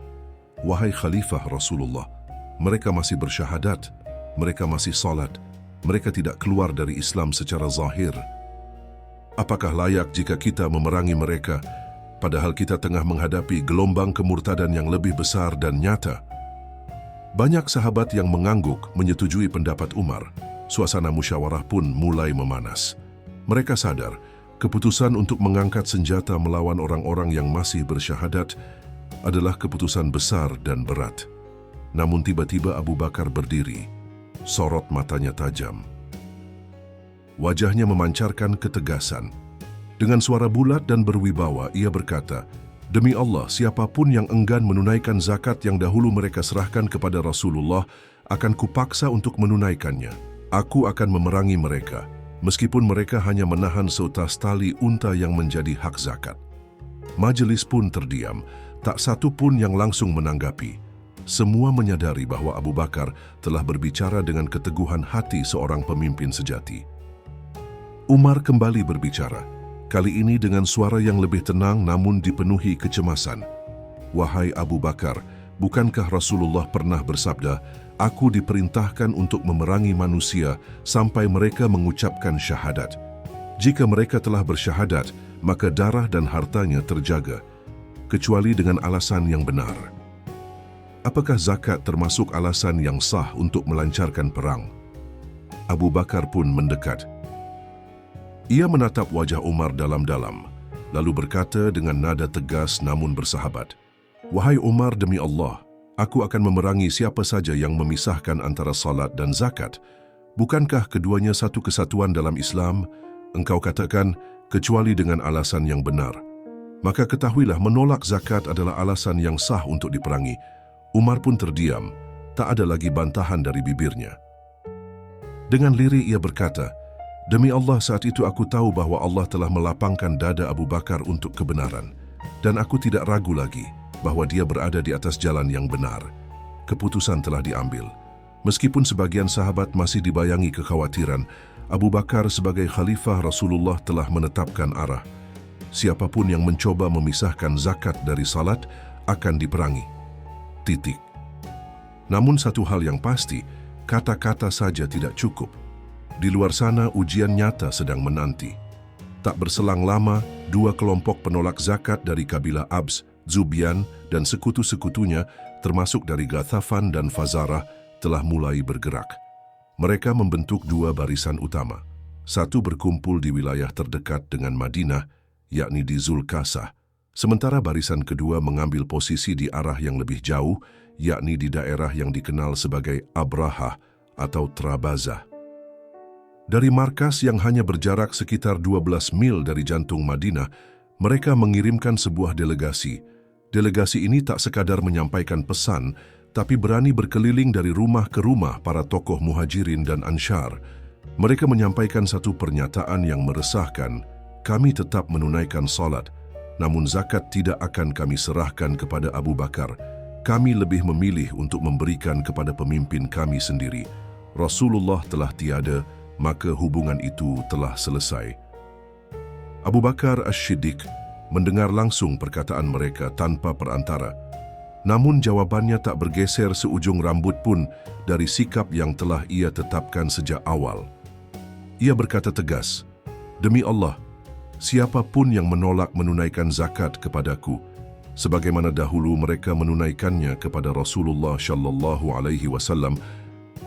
"Wahai Khalifah Rasulullah, mereka masih bersyahadat, mereka masih salat, mereka tidak keluar dari Islam secara zahir. Apakah layak jika kita memerangi mereka, padahal kita tengah menghadapi gelombang kemurtadan yang lebih besar dan nyata?" Banyak sahabat yang mengangguk menyetujui pendapat Umar. Suasana musyawarah pun mulai memanas. Mereka sadar, keputusan untuk mengangkat senjata melawan orang-orang yang masih bersyahadat adalah keputusan besar dan berat. Namun tiba-tiba Abu Bakar berdiri, sorot matanya tajam. Wajahnya memancarkan ketegasan. Dengan suara bulat dan berwibawa, ia berkata, "Demi Allah, siapapun yang enggan menunaikan zakat yang dahulu mereka serahkan kepada Rasulullah, akan kupaksa untuk menunaikannya. Aku akan memerangi mereka, meskipun mereka hanya menahan seutas tali unta yang menjadi hak zakat." Majelis pun terdiam, tak satu pun yang langsung menanggapi. Semua menyadari bahwa Abu Bakar telah berbicara dengan keteguhan hati seorang pemimpin sejati. Umar kembali berbicara, kali ini dengan suara yang lebih tenang namun dipenuhi kecemasan. "Wahai Abu Bakar, bukankah Rasulullah pernah bersabda, aku diperintahkan untuk memerangi manusia sampai mereka mengucapkan syahadat. Jika mereka telah bersyahadat, maka darah dan hartanya terjaga, kecuali dengan alasan yang benar. Apakah zakat termasuk alasan yang sah untuk melancarkan perang?" Abu Bakar pun mendekat. Ia menatap wajah Umar dalam-dalam, lalu berkata dengan nada tegas namun bersahabat, "Wahai Umar, demi Allah, aku akan memerangi siapa saja yang memisahkan antara salat dan zakat. Bukankah keduanya satu kesatuan dalam Islam? Engkau katakan, kecuali dengan alasan yang benar. Maka ketahuilah menolak zakat adalah alasan yang sah untuk diperangi." Umar pun terdiam, tak ada lagi bantahan dari bibirnya. Dengan lirih ia berkata, "Demi Allah, saat itu aku tahu bahwa Allah telah melapangkan dada Abu Bakar untuk kebenaran, dan aku tidak ragu lagi bahwa dia berada di atas jalan yang benar. Keputusan telah diambil." Meskipun sebagian sahabat masih dibayangi kekhawatiran, Abu Bakar sebagai khalifah Rasulullah telah menetapkan arah. Siapapun yang mencoba memisahkan zakat dari salat akan diperangi. Titik. Namun satu hal yang pasti, kata-kata saja tidak cukup. Di luar sana ujian nyata sedang menanti. Tak berselang lama, dua kelompok penolak zakat dari kabilah Abs, Zubian dan sekutu-sekutunya, termasuk dari Ghathafan dan Fazarah, telah mulai bergerak. Mereka membentuk dua barisan utama. Satu berkumpul di wilayah terdekat dengan Madinah, yakni di Zulkasah. Sementara barisan kedua mengambil posisi di arah yang lebih jauh, yakni di daerah yang dikenal sebagai Abrahah atau Trabazah. Dari markas yang hanya berjarak sekitar 12 mil dari jantung Madinah, mereka mengirimkan sebuah delegasi. Delegasi ini tak sekadar menyampaikan pesan, tapi berani berkeliling dari rumah ke rumah para tokoh Muhajirin dan Ansyar. Mereka menyampaikan satu pernyataan yang meresahkan, "Kami tetap menunaikan salat, namun zakat tidak akan kami serahkan kepada Abu Bakar. Kami lebih memilih untuk memberikan kepada pemimpin kami sendiri. Rasulullah telah tiada, maka hubungan itu telah selesai." Abu Bakar As-Siddiq mendengar langsung perkataan mereka tanpa perantara. Namun jawabannya tak bergeser seujung rambut pun dari sikap yang telah ia tetapkan sejak awal. Ia berkata tegas, "Demi Allah, siapapun yang menolak menunaikan zakat kepadaku, sebagaimana dahulu mereka menunaikannya kepada Rasulullah Shallallahu Alaihi Wasallam,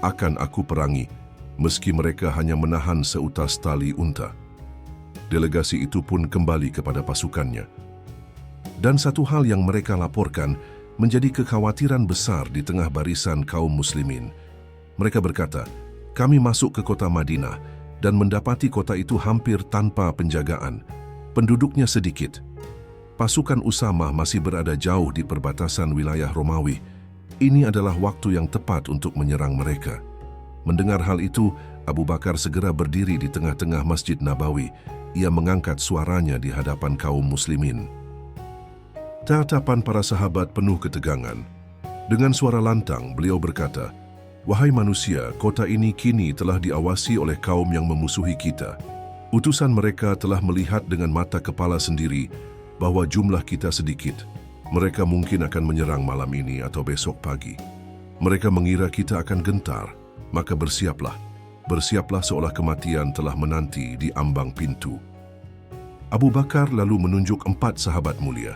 akan aku perangi, meski mereka hanya menahan seutas tali unta." Delegasi itu pun kembali kepada pasukannya. Dan satu hal yang mereka laporkan menjadi kekhawatiran besar di tengah barisan kaum muslimin. Mereka berkata, "Kami masuk ke kota Madinah dan mendapati kota itu hampir tanpa penjagaan. Penduduknya sedikit. Pasukan Usamah masih berada jauh di perbatasan wilayah Romawi. Ini adalah waktu yang tepat untuk menyerang mereka." Mendengar hal itu, Abu Bakar segera berdiri di tengah-tengah Masjid Nabawi. Ia mengangkat suaranya di hadapan kaum muslimin. Tatapan para sahabat penuh ketegangan. Dengan suara lantang, beliau berkata, "Wahai manusia, kota ini kini telah diawasi oleh kaum yang memusuhi kita. Utusan mereka telah melihat dengan mata kepala sendiri bahwa jumlah kita sedikit. Mereka mungkin akan menyerang malam ini atau besok pagi. Mereka mengira kita akan gentar, maka bersiaplah. Bersiaplah seolah kematian telah menanti di ambang pintu." Abu Bakar lalu menunjuk 4 sahabat mulia.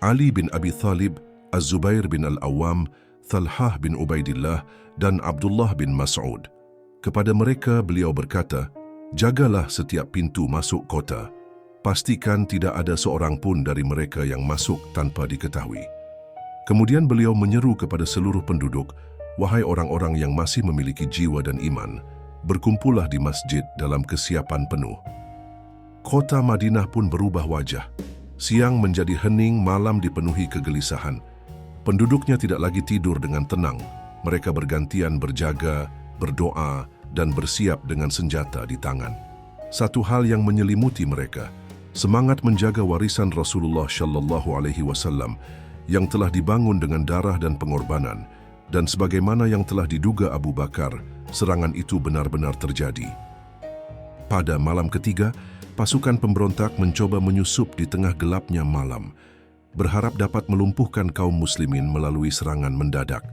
Ali bin Abi Thalib, Az-Zubair bin Al-Awwam, Thalhah bin Ubaidillah, dan Abdullah bin Mas'ud. Kepada mereka beliau berkata, "Jagalah setiap pintu masuk kota. Pastikan tidak ada seorang pun dari mereka yang masuk tanpa diketahui." Kemudian beliau menyeru kepada seluruh penduduk, "Wahai orang-orang yang masih memiliki jiwa dan iman, berkumpullah di masjid dalam kesiapan penuh." Kota Madinah pun berubah wajah. Siang menjadi hening, malam dipenuhi kegelisahan. Penduduknya tidak lagi tidur dengan tenang. Mereka bergantian berjaga, berdoa, dan bersiap dengan senjata di tangan. Satu hal yang menyelimuti mereka, semangat menjaga warisan Rasulullah Shallallahu Alaihi Wasallam yang telah dibangun dengan darah dan pengorbanan, dan sebagaimana yang telah diduga Abu Bakar, serangan itu benar-benar terjadi. Pada malam ketiga, pasukan pemberontak mencoba menyusup di tengah gelapnya malam, berharap dapat melumpuhkan kaum muslimin melalui serangan mendadak.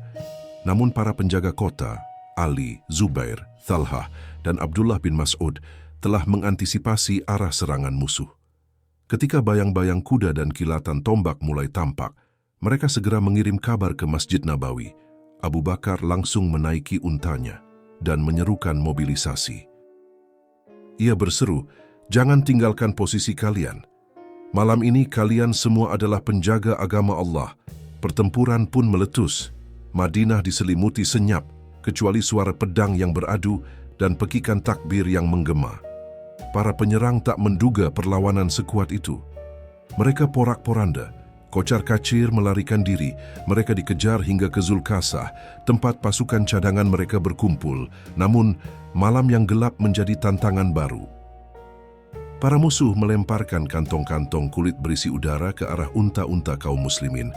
Namun para penjaga kota, Ali, Zubair, Thalhah, dan Abdullah bin Mas'ud telah mengantisipasi arah serangan musuh. Ketika bayang-bayang kuda dan kilatan tombak mulai tampak, mereka segera mengirim kabar ke Masjid Nabawi. Abu Bakar langsung menaiki untanya dan menyerukan mobilisasi. Ia berseru, "Jangan tinggalkan posisi kalian. Malam ini kalian semua adalah penjaga agama Allah." Pertempuran pun meletus. Madinah diselimuti senyap, kecuali suara pedang yang beradu dan pekikan takbir yang menggema. Para penyerang tak menduga perlawanan sekuat itu. Mereka porak-poranda, kocar-kacir melarikan diri. Mereka dikejar hingga ke Zulkasah, tempat pasukan cadangan mereka berkumpul. Namun, malam yang gelap menjadi tantangan baru. Para musuh melemparkan kantong-kantong kulit berisi udara ke arah unta-unta kaum muslimin.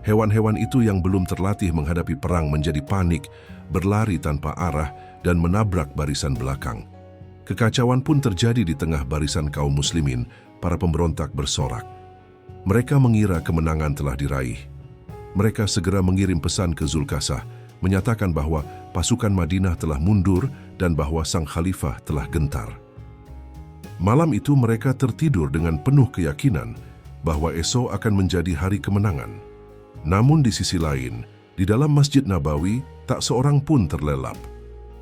Hewan-hewan itu yang belum terlatih menghadapi perang menjadi panik, berlari tanpa arah, dan menabrak barisan belakang. Kekacauan pun terjadi di tengah barisan kaum muslimin. Para pemberontak bersorak. Mereka mengira kemenangan telah diraih. Mereka segera mengirim pesan ke Zulkasah, menyatakan bahwa pasukan Madinah telah mundur dan bahwa sang khalifah telah gentar. Malam itu mereka tertidur dengan penuh keyakinan bahwa esok akan menjadi hari kemenangan. Namun di sisi lain, di dalam Masjid Nabawi tak seorang pun terlelap.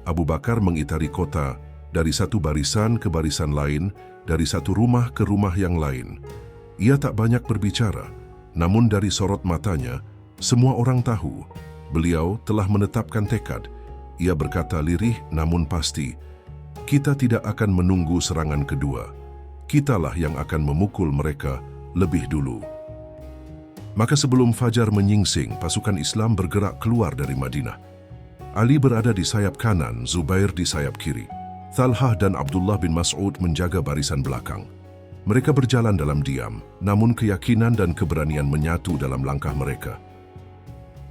Abu Bakar mengitari kota, dari satu barisan ke barisan lain, dari satu rumah ke rumah yang lain. Ia tak banyak berbicara, namun dari sorot matanya, semua orang tahu beliau telah menetapkan tekad. Ia berkata lirih namun pasti, "Kita tidak akan menunggu serangan kedua. Kitalah yang akan memukul mereka lebih dulu." Maka sebelum fajar menyingsing, pasukan Islam bergerak keluar dari Madinah. Ali berada di sayap kanan, Zubair di sayap kiri. Thalhah dan Abdullah bin Mas'ud menjaga barisan belakang. Mereka berjalan dalam diam, namun keyakinan dan keberanian menyatu dalam langkah mereka.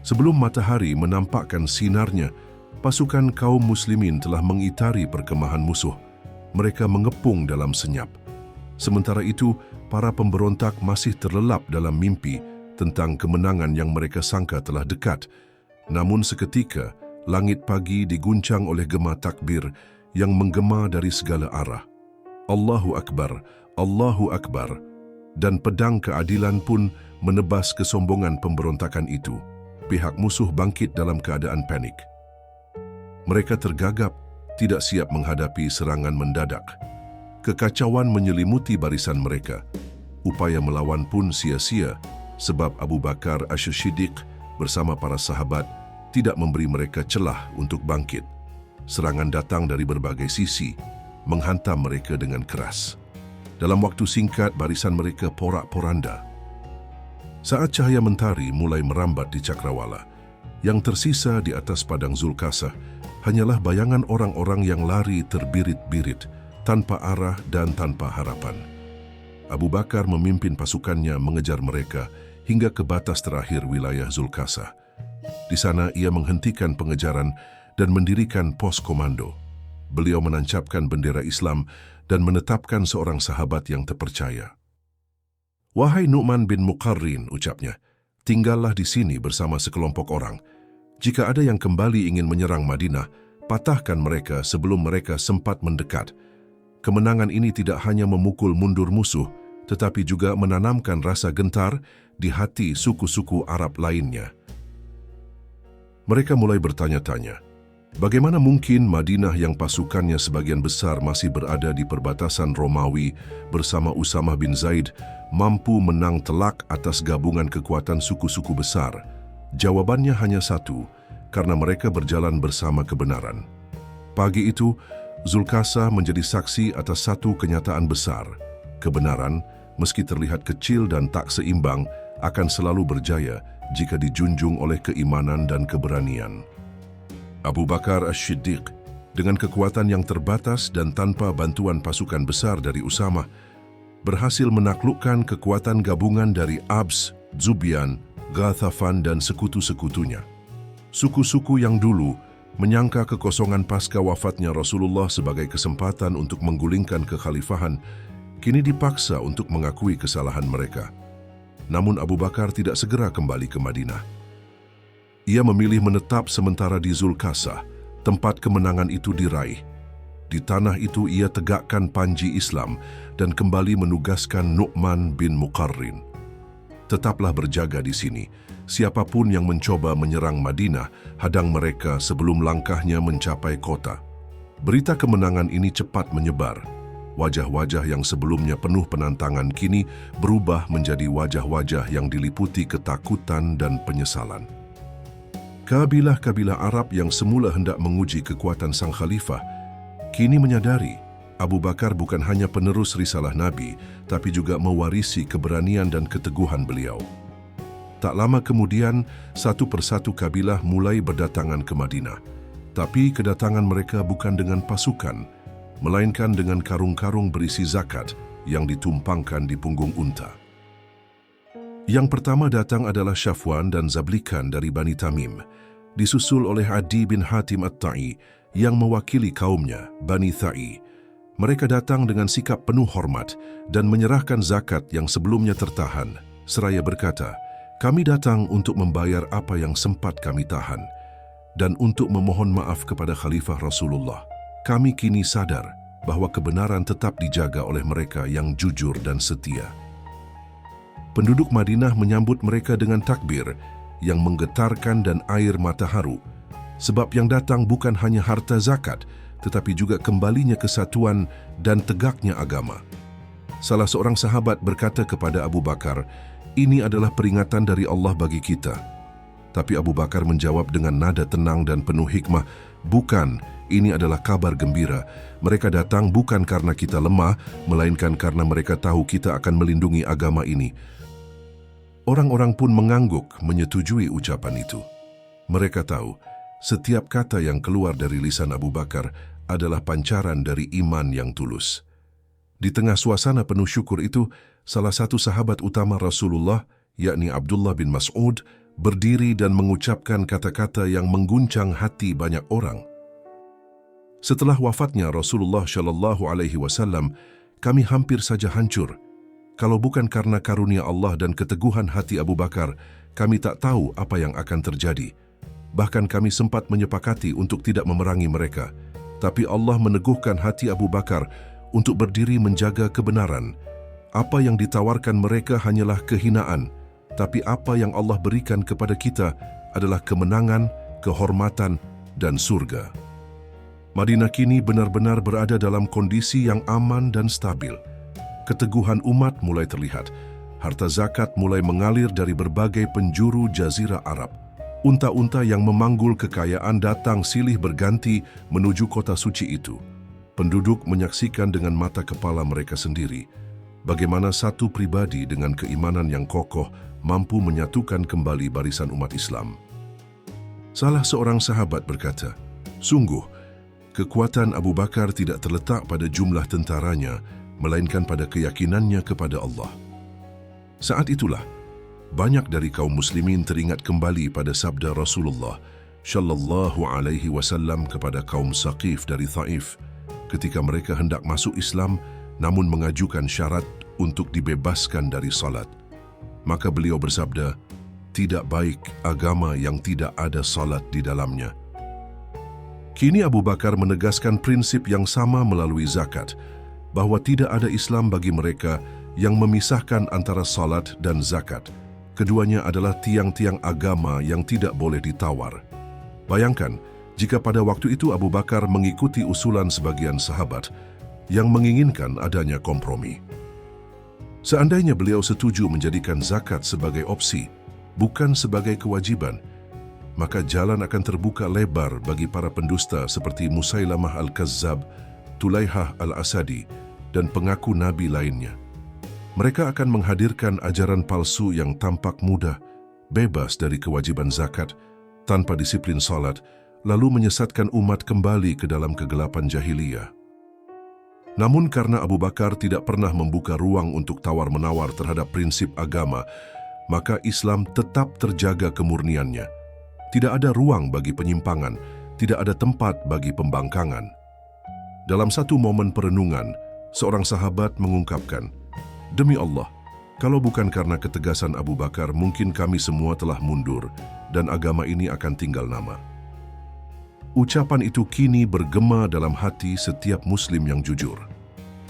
Sebelum matahari menampakkan sinarnya, pasukan kaum muslimin telah mengitari perkemahan musuh. Mereka mengepung dalam senyap. Sementara itu, para pemberontak masih terlelap dalam mimpi tentang kemenangan yang mereka sangka telah dekat. Namun seketika, langit pagi diguncang oleh gema takbir yang menggema dari segala arah. Allahu Akbar, Allahu Akbar, dan pedang keadilan pun menebas kesombongan pemberontakan itu. Pihak musuh bangkit dalam keadaan panik. Mereka tergagap, tidak siap menghadapi serangan mendadak. Kekacauan menyelimuti barisan mereka. Upaya melawan pun sia-sia, sebab Abu Bakar Asy-Siddiq bersama para sahabat tidak memberi mereka celah untuk bangkit. Serangan datang dari berbagai sisi, menghantam mereka dengan keras. Dalam waktu singkat, barisan mereka porak-poranda. Saat cahaya mentari mulai merambat di cakrawala, yang tersisa di atas padang Zulkasah hanyalah bayangan orang-orang yang lari terbirit-birit, tanpa arah dan tanpa harapan. Abu Bakar memimpin pasukannya mengejar mereka hingga ke batas terakhir wilayah Zulkasah. Di sana ia menghentikan pengejaran dan mendirikan pos komando. Beliau menancapkan bendera Islam dan menetapkan seorang sahabat yang terpercaya. "Wahai Nu'man bin Muqarrin," ucapnya, "tinggallah di sini bersama sekelompok orang. Jika ada yang kembali ingin menyerang Madinah, patahkan mereka sebelum mereka sempat mendekat. Kemenangan ini tidak hanya memukul mundur musuh, tetapi juga menanamkan rasa gentar di hati suku-suku Arab lainnya." Mereka mulai bertanya-tanya, bagaimana mungkin Madinah yang pasukannya sebagian besar masih berada di perbatasan Romawi bersama Usamah bin Zaid mampu menang telak atas gabungan kekuatan suku-suku besar? Jawabannya hanya satu, karena mereka berjalan bersama kebenaran. Pagi itu, Zulkasah menjadi saksi atas satu kenyataan besar. Kebenaran, meski terlihat kecil dan tak seimbang, akan selalu berjaya jika dijunjung oleh keimanan dan keberanian. Abu Bakar Asy-Siddiq, dengan kekuatan yang terbatas dan tanpa bantuan pasukan besar dari Usamah, berhasil menaklukkan kekuatan gabungan dari Abs, Zubyan, Ghathafan dan sekutu-sekutunya. Suku-suku yang dulu Menyangka kekosongan pasca wafatnya Rasulullah sebagai kesempatan untuk menggulingkan kekhalifahan, kini dipaksa untuk mengakui kesalahan mereka. Namun Abu Bakar tidak segera kembali ke Madinah. Ia memilih menetap sementara di Zulkasah, tempat kemenangan itu diraih. Di tanah itu ia tegakkan panji Islam dan kembali menugaskan Nu'man bin Muqarrin. Tetaplah berjaga di sini. Siapapun yang mencoba menyerang Madinah, hadang mereka sebelum langkahnya mencapai kota. Berita kemenangan ini cepat menyebar. Wajah-wajah yang sebelumnya penuh penantangan kini berubah menjadi wajah-wajah yang diliputi ketakutan dan penyesalan. Kabilah-kabilah Arab yang semula hendak menguji kekuatan sang khalifah, kini menyadari Abu Bakar bukan hanya penerus risalah Nabi, tapi juga mewarisi keberanian dan keteguhan beliau. Tak lama kemudian, satu persatu kabilah mulai berdatangan ke Madinah. Tapi kedatangan mereka bukan dengan pasukan, melainkan dengan karung-karung berisi zakat yang ditumpangkan di punggung unta. Yang pertama datang adalah Syafwan dan Zablikan dari Bani Tamim, disusul oleh Adi bin Hatim At-Ta'i yang mewakili kaumnya, Bani Tha'i. Mereka datang dengan sikap penuh hormat dan menyerahkan zakat yang sebelumnya tertahan, seraya berkata, "Kami datang untuk membayar apa yang sempat kami tahan, dan untuk memohon maaf kepada Khalifah Rasulullah. Kami kini sadar bahwa kebenaran tetap dijaga oleh mereka yang jujur dan setia." Penduduk Madinah menyambut mereka dengan takbir yang menggetarkan dan air mata haru, sebab yang datang bukan hanya harta zakat, tetapi juga kembalinya kesatuan dan tegaknya agama. Salah seorang sahabat berkata kepada Abu Bakar, "Ini adalah peringatan dari Allah bagi kita." Tapi Abu Bakar menjawab dengan nada tenang dan penuh hikmah, "Bukan, ini adalah kabar gembira. Mereka datang bukan karena kita lemah, melainkan karena mereka tahu kita akan melindungi agama ini." Orang-orang pun mengangguk menyetujui ucapan itu. Mereka tahu, setiap kata yang keluar dari lisan Abu Bakar adalah pancaran dari iman yang tulus. Di tengah suasana penuh syukur itu, salah satu sahabat utama Rasulullah, yakni Abdullah bin Mas'ud, berdiri dan mengucapkan kata-kata yang mengguncang hati banyak orang. "Setelah wafatnya Rasulullah Shallallahu Alaihi Wasallam, kami hampir saja hancur. Kalau bukan karena karunia Allah dan keteguhan hati Abu Bakar, kami tak tahu apa yang akan terjadi. Bahkan kami sempat menyepakati untuk tidak memerangi mereka. Tapi Allah meneguhkan hati Abu Bakar untuk berdiri menjaga kebenaran. Apa yang ditawarkan mereka hanyalah kehinaan, tapi apa yang Allah berikan kepada kita adalah kemenangan, kehormatan, dan surga." Madinah kini benar-benar berada dalam kondisi yang aman dan stabil. Keteguhan umat mulai terlihat. Harta zakat mulai mengalir dari berbagai penjuru Jazirah Arab. Unta-unta yang memanggul kekayaan datang silih berganti menuju kota suci itu. Penduduk menyaksikan dengan mata kepala mereka sendiri bagaimana satu pribadi dengan keimanan yang kokoh mampu menyatukan kembali barisan umat Islam. Salah seorang sahabat berkata, "Sungguh, kekuatan Abu Bakar tidak terletak pada jumlah tentaranya, melainkan pada keyakinannya kepada Allah." Saat itulah, banyak dari kaum muslimin teringat kembali pada sabda Rasulullah Shallallahu Alaihi Wasallam kepada kaum Saqif dari Thaif ketika mereka hendak masuk Islam namun mengajukan syarat untuk dibebaskan dari salat. Maka beliau bersabda, "Tidak baik agama yang tidak ada salat di dalamnya." Kini Abu Bakar menegaskan prinsip yang sama melalui zakat, bahwa tidak ada Islam bagi mereka yang memisahkan antara salat dan zakat. Keduanya adalah tiang-tiang agama yang tidak boleh ditawar. Bayangkan, jika pada waktu itu Abu Bakar mengikuti usulan sebagian sahabat yang menginginkan adanya kompromi. Seandainya beliau setuju menjadikan zakat sebagai opsi, bukan sebagai kewajiban, maka jalan akan terbuka lebar bagi para pendusta seperti Musailamah Al-Kazzab, Tulaihah Al-Asadi, dan pengaku nabi lainnya. Mereka akan menghadirkan ajaran palsu yang tampak mudah, bebas dari kewajiban zakat, tanpa disiplin salat, lalu menyesatkan umat kembali ke dalam kegelapan jahiliyah. Namun karena Abu Bakar tidak pernah membuka ruang untuk tawar-menawar terhadap prinsip agama, maka Islam tetap terjaga kemurniannya. Tidak ada ruang bagi penyimpangan, tidak ada tempat bagi pembangkangan. Dalam satu momen perenungan, seorang sahabat mengungkapkan, "Demi Allah, kalau bukan karena ketegasan Abu Bakar, mungkin kami semua telah mundur dan agama ini akan tinggal nama." Ucapan itu kini bergema dalam hati setiap Muslim yang jujur.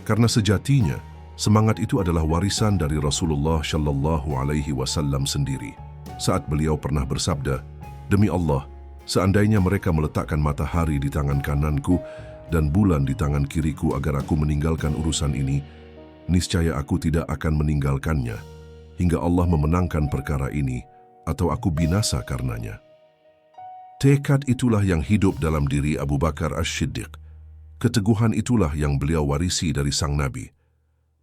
Karena sejatinya, semangat itu adalah warisan dari Rasulullah Shallallahu Alaihi Wasallam sendiri. Saat beliau pernah bersabda, "Demi Allah, seandainya mereka meletakkan matahari di tangan kananku dan bulan di tangan kiriku agar aku meninggalkan urusan ini, niscaya aku tidak akan meninggalkannya, hingga Allah memenangkan perkara ini, atau aku binasa karenanya." Tekad itulah yang hidup dalam diri Abu Bakar As-Siddiq. Keteguhan itulah yang beliau warisi dari sang Nabi.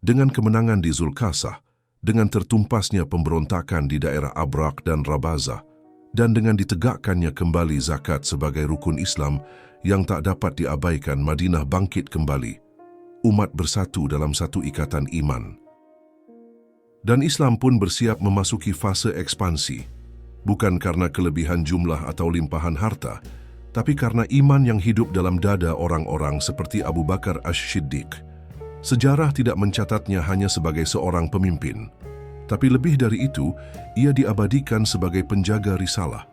Dengan kemenangan di Zulkasah, dengan tertumpasnya pemberontakan di daerah Abrak dan Rabazah, dan dengan ditegakkannya kembali zakat sebagai rukun Islam yang tak dapat diabaikan, Madinah bangkit kembali. Umat bersatu dalam satu ikatan iman. Dan Islam pun bersiap memasuki fase ekspansi, bukan karena kelebihan jumlah atau limpahan harta, tapi karena iman yang hidup dalam dada orang-orang seperti Abu Bakar As-Siddiq. Sejarah tidak mencatatnya hanya sebagai seorang pemimpin, tapi lebih dari itu, ia diabadikan sebagai penjaga risalah.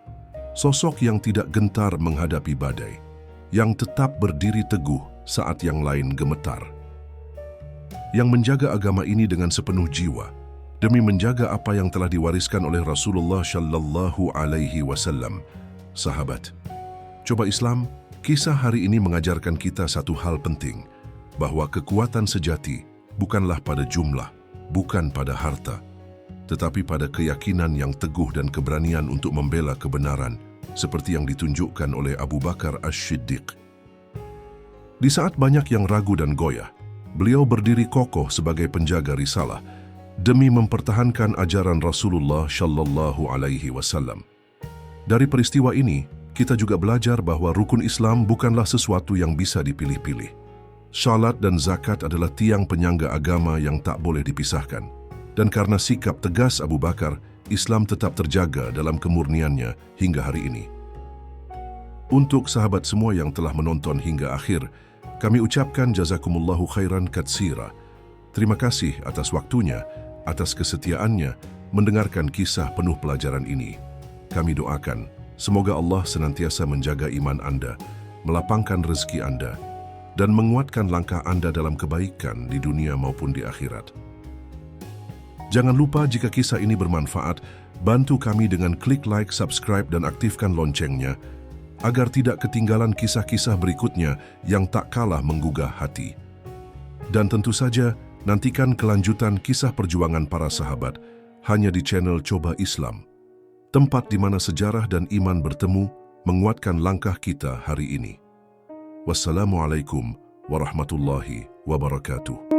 Sosok yang tidak gentar menghadapi badai, yang tetap berdiri teguh saat yang lain gemetar. Yang menjaga agama ini dengan sepenuh jiwa, demi menjaga apa yang telah diwariskan oleh Rasulullah Shallallahu Alaihi Wasallam. Sahabat, coba Islam, kisah hari ini mengajarkan kita satu hal penting, bahwa kekuatan sejati bukanlah pada jumlah, bukan pada harta, tetapi pada keyakinan yang teguh dan keberanian untuk membela kebenaran, seperti yang ditunjukkan oleh Abu Bakar As-Siddiq. Di saat banyak yang ragu dan goyah, beliau berdiri kokoh sebagai penjaga risalah demi mempertahankan ajaran Rasulullah Shallallahu Alaihi Wasallam. Dari peristiwa ini, kita juga belajar bahwa rukun Islam bukanlah sesuatu yang bisa dipilih-pilih. Salat dan zakat adalah tiang penyangga agama yang tak boleh dipisahkan. Dan karena sikap tegas Abu Bakar, Islam tetap terjaga dalam kemurniannya hingga hari ini. Untuk sahabat semua yang telah menonton hingga akhir, kami ucapkan jazakumullahu khairan katsira. Terima kasih atas waktunya, atas kesetiaannya mendengarkan kisah penuh pelajaran ini. Kami doakan, semoga Allah senantiasa menjaga iman Anda, melapangkan rezeki Anda, dan menguatkan langkah Anda dalam kebaikan di dunia maupun di akhirat. Jangan lupa jika kisah ini bermanfaat, bantu kami dengan klik like, subscribe, dan aktifkan loncengnya, agar tidak ketinggalan kisah-kisah berikutnya yang tak kalah menggugah hati. Dan tentu saja, nantikan kelanjutan kisah perjuangan para sahabat hanya di channel Coba Islam, tempat di mana sejarah dan iman bertemu, menguatkan langkah kita hari ini. Wassalamualaikum warahmatullahi wabarakatuh.